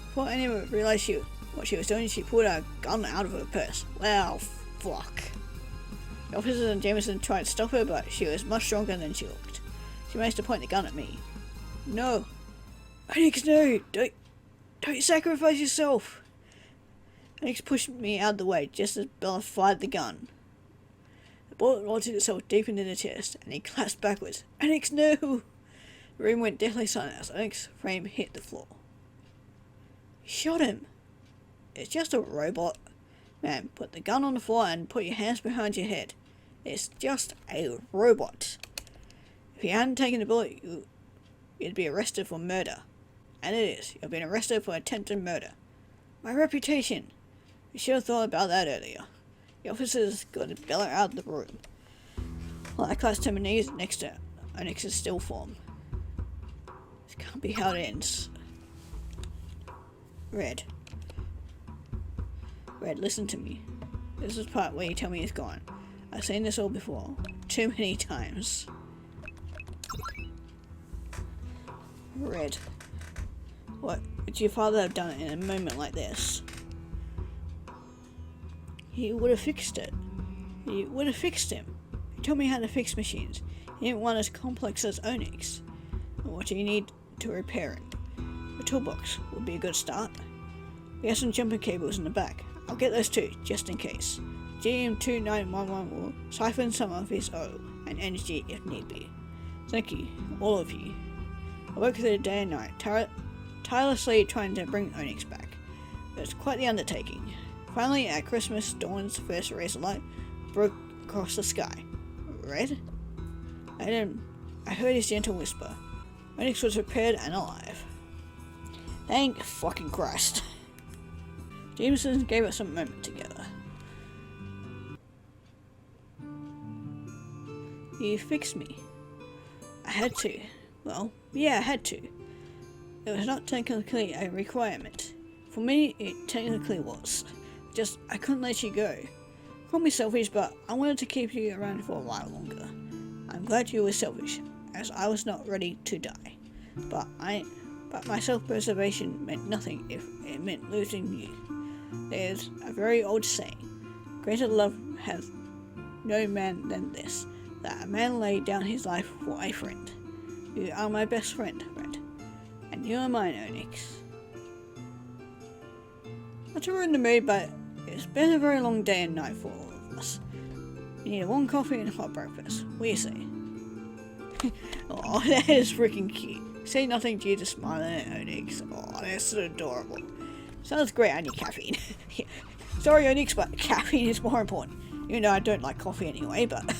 Before anyone realized what she was doing, she pulled a gun out of her purse. Well, fuck. The officers and Jameson tried to stop her, but she was much stronger than she looked. She managed to point the gun at me. No. Onyx, no! Don't sacrifice yourself! Onyx pushed me out of the way just as Bella fired the gun. The bullet lodged itself deep into the chest, and he collapsed backwards. Onyx, no! The room went deathly silent as Onyx's frame hit the floor. You shot him! It's just a robot. Man, put the gun on the floor and put your hands behind your head. It's just a robot. If you hadn't taken the bullet, you'd be arrested for murder. And it is. You've been arrested for attempted murder. My reputation. You should have thought about that earlier. The officers got Bella out of the room. Well, I clutched to my knees next to Onyx's still form. This can't be how it ends. Red, listen to me. This is the part where you tell me he's gone. I've seen this all before. Too many times. Red, what would your father have done in a moment like this? He would have fixed it. He would have fixed him. He taught me how to fix machines. He didn't want as complex as Onyx. What do you need to repair it? A toolbox would be a good start. We have some jumper cables in the back. I'll get those too, just in case. GM2911 will siphon some of his oil and energy if need be. Thank you, all of you. I work through the day and night, tirelessly trying to bring Onyx back. It's quite the undertaking. Finally, at Christmas, Dawn's first rays of light broke across the sky. Red? I heard his gentle whisper. Onyx was repaired and alive. Thank fucking Christ. Jameson gave us a moment together. You fixed me. I had to. Well, yeah, I had to. It was not technically a requirement. For me, it technically was. Just, I couldn't let you go. Call me selfish, but I wanted to keep you around for a while longer. I'm glad you were selfish, as I was not ready to die. But my self-preservation meant nothing if it meant losing you. There's a very old saying, greater love hath no man than this, that a man lay down his life for a friend. You are my best friend, Red, and you are mine, Onyx. Not to ruin the mood, but it's been a very long day and night for all of us. You need a warm coffee and hot breakfast. What do you say? Oh, that is freaking cute. Say nothing due to smiling at Onyx. Oh, that's so adorable. Sounds great, I need caffeine. Yeah. Sorry, Onyx, but caffeine is more important. You know I don't like coffee anyway, but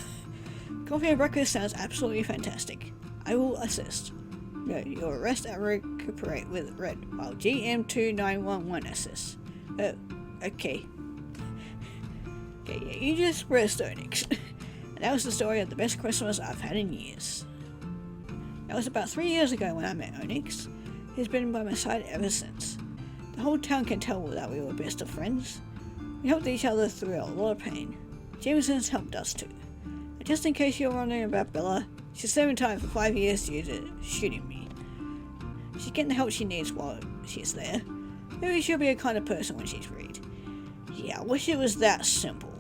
coffee and breakfast sounds absolutely fantastic. I will assist. No, you'll rest and recuperate with Red, while GM2911 assists. Oh, okay. Okay, yeah, you just rest, Onyx. And that was the story of the best Christmas I've had in years. That was about 3 years ago when I met Onyx. He's been by my side ever since. The whole town can tell that we were best of friends. We helped each other through a lot of pain. Jameson's helped us too. And just in case you're wondering about Bella, she's serving time for 5 years due to shooting me. She's getting the help she needs while she's there. Maybe she'll be a kind of person when she's freed. Yeah, I wish it was that simple.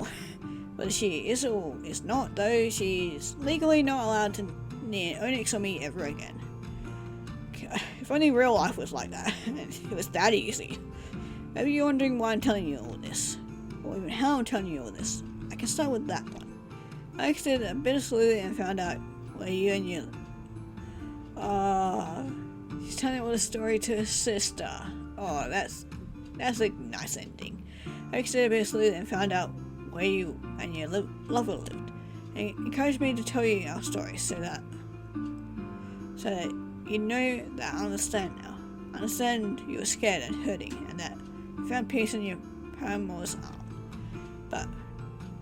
Whether she is or is not, though, she's legally not allowed to near Onyx or me ever again. If only real life was like that, and it was that easy. Maybe you're wondering why I'm telling you all this, or even how I'm telling you all this. I can start with that one. I did a bit of sleuthing and found out where you and your... she's telling all the story to her sister. Oh, that's a nice ending. I did a bit of sleuthing and found out where you and your lover lived. And it encouraged me to tell you our story so that you know that I understand now. I understand you were scared and hurting, and that you found peace in your paramour's arm. But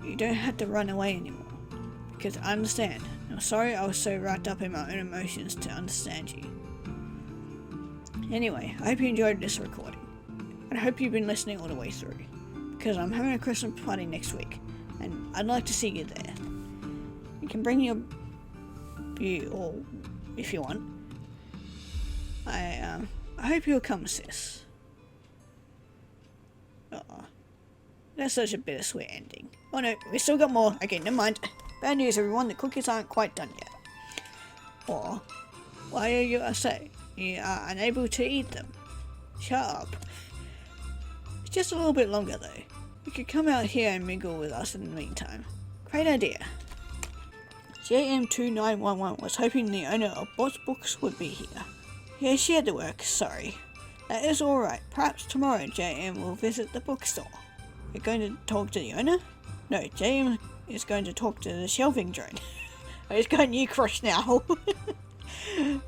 you don't have to run away anymore, because I understand. I'm sorry I was so wrapped up in my own emotions to understand you. Anyway, I hope you enjoyed this recording, and I hope you've been listening all the way through, because I'm having a Christmas party next week, and I'd like to see you there. You can bring your view, or if you want. I hope you'll come, sis. That's such a bittersweet ending. Oh no, we still got more. Okay, never mind. Bad news, everyone, the cookies aren't quite done yet. Or, why are you upset? You are unable to eat them. Shut up. It's just a little bit longer though. You could come out here and mingle with us in the meantime. Great idea. JM2911 was hoping the owner of Bot's Books would be here. Yeah, she had to work, sorry. That is alright. Perhaps tomorrow JM will visit the bookstore. You're going to talk to the owner? No, JM is going to talk to the shelving drone. He's got a new crush now.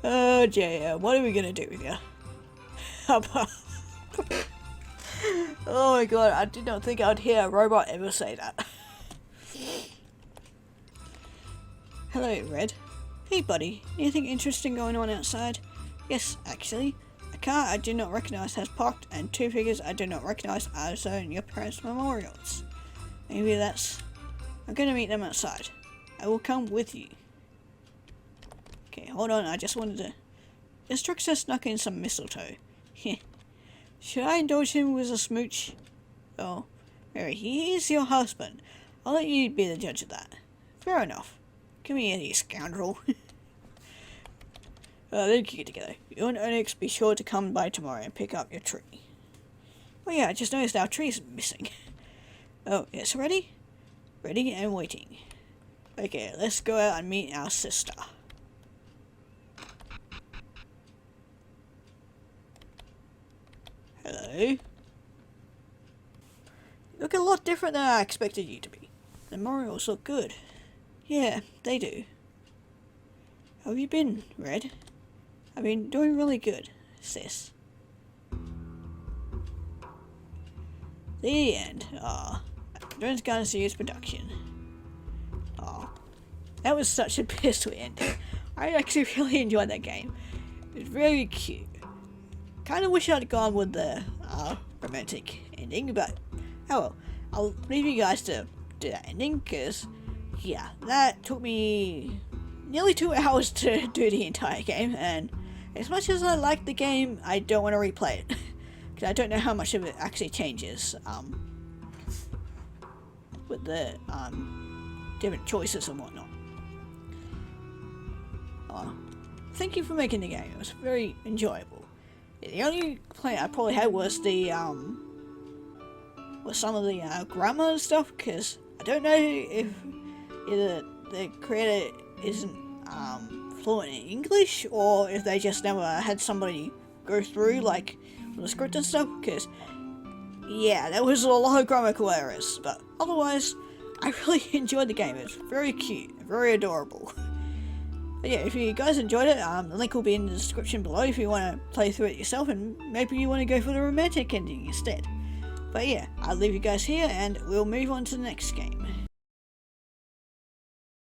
Oh, JM, what are we going to do with you? Oh my god, I did not think I'd hear a robot ever say that. Hello, Red. Hey, buddy. Anything interesting going on outside? Yes, actually. A car I do not recognize has parked, and two figures I do not recognize are in your parents' memorials. Maybe that's... I'm going to meet them outside. I will come with you. Okay, hold on. I just wanted to... This trickster snuck in some mistletoe. Should I indulge him with a smooch? Oh, Mary, he is your husband. I'll let you be the judge of that. Fair enough. Come here, you scoundrel. Then get together. You and Onyx be sure to come by tomorrow and pick up your tree. Oh yeah, I just noticed our tree's missing. Oh, yes, ready? Ready and waiting. Okay, let's go out and meet our sister. Hello? You look a lot different than I expected you to be. The memorials look good. Yeah, they do. How have you been, Red? I've been doing really good, sis. The end. Drone's Gonna Series production. That was such a bittersweet ending. I actually really enjoyed that game. It was very cute. Kinda wish I'd gone with the romantic ending, but oh well. I'll leave you guys to do that ending, because yeah, that took me nearly 2 hours to do the entire game, and as much as I like the game, I don't want to replay it, because I don't know how much of it actually changes with the different choices and whatnot. Thank you for making the game. It was very enjoyable. The only complaint I probably had was the some of the grammar and stuff, because I don't know if either the creator isn't fluent in English, or if they just never had somebody go through like the script and stuff, because yeah, there was a lot of grammatical errors, but otherwise I really enjoyed the game. It was very cute, very adorable. But yeah, if you guys enjoyed it, the link will be in the description below if you want to play through it yourself, and maybe you want to go for the romantic ending instead. But yeah, I'll leave you guys here and we'll move on to the next game.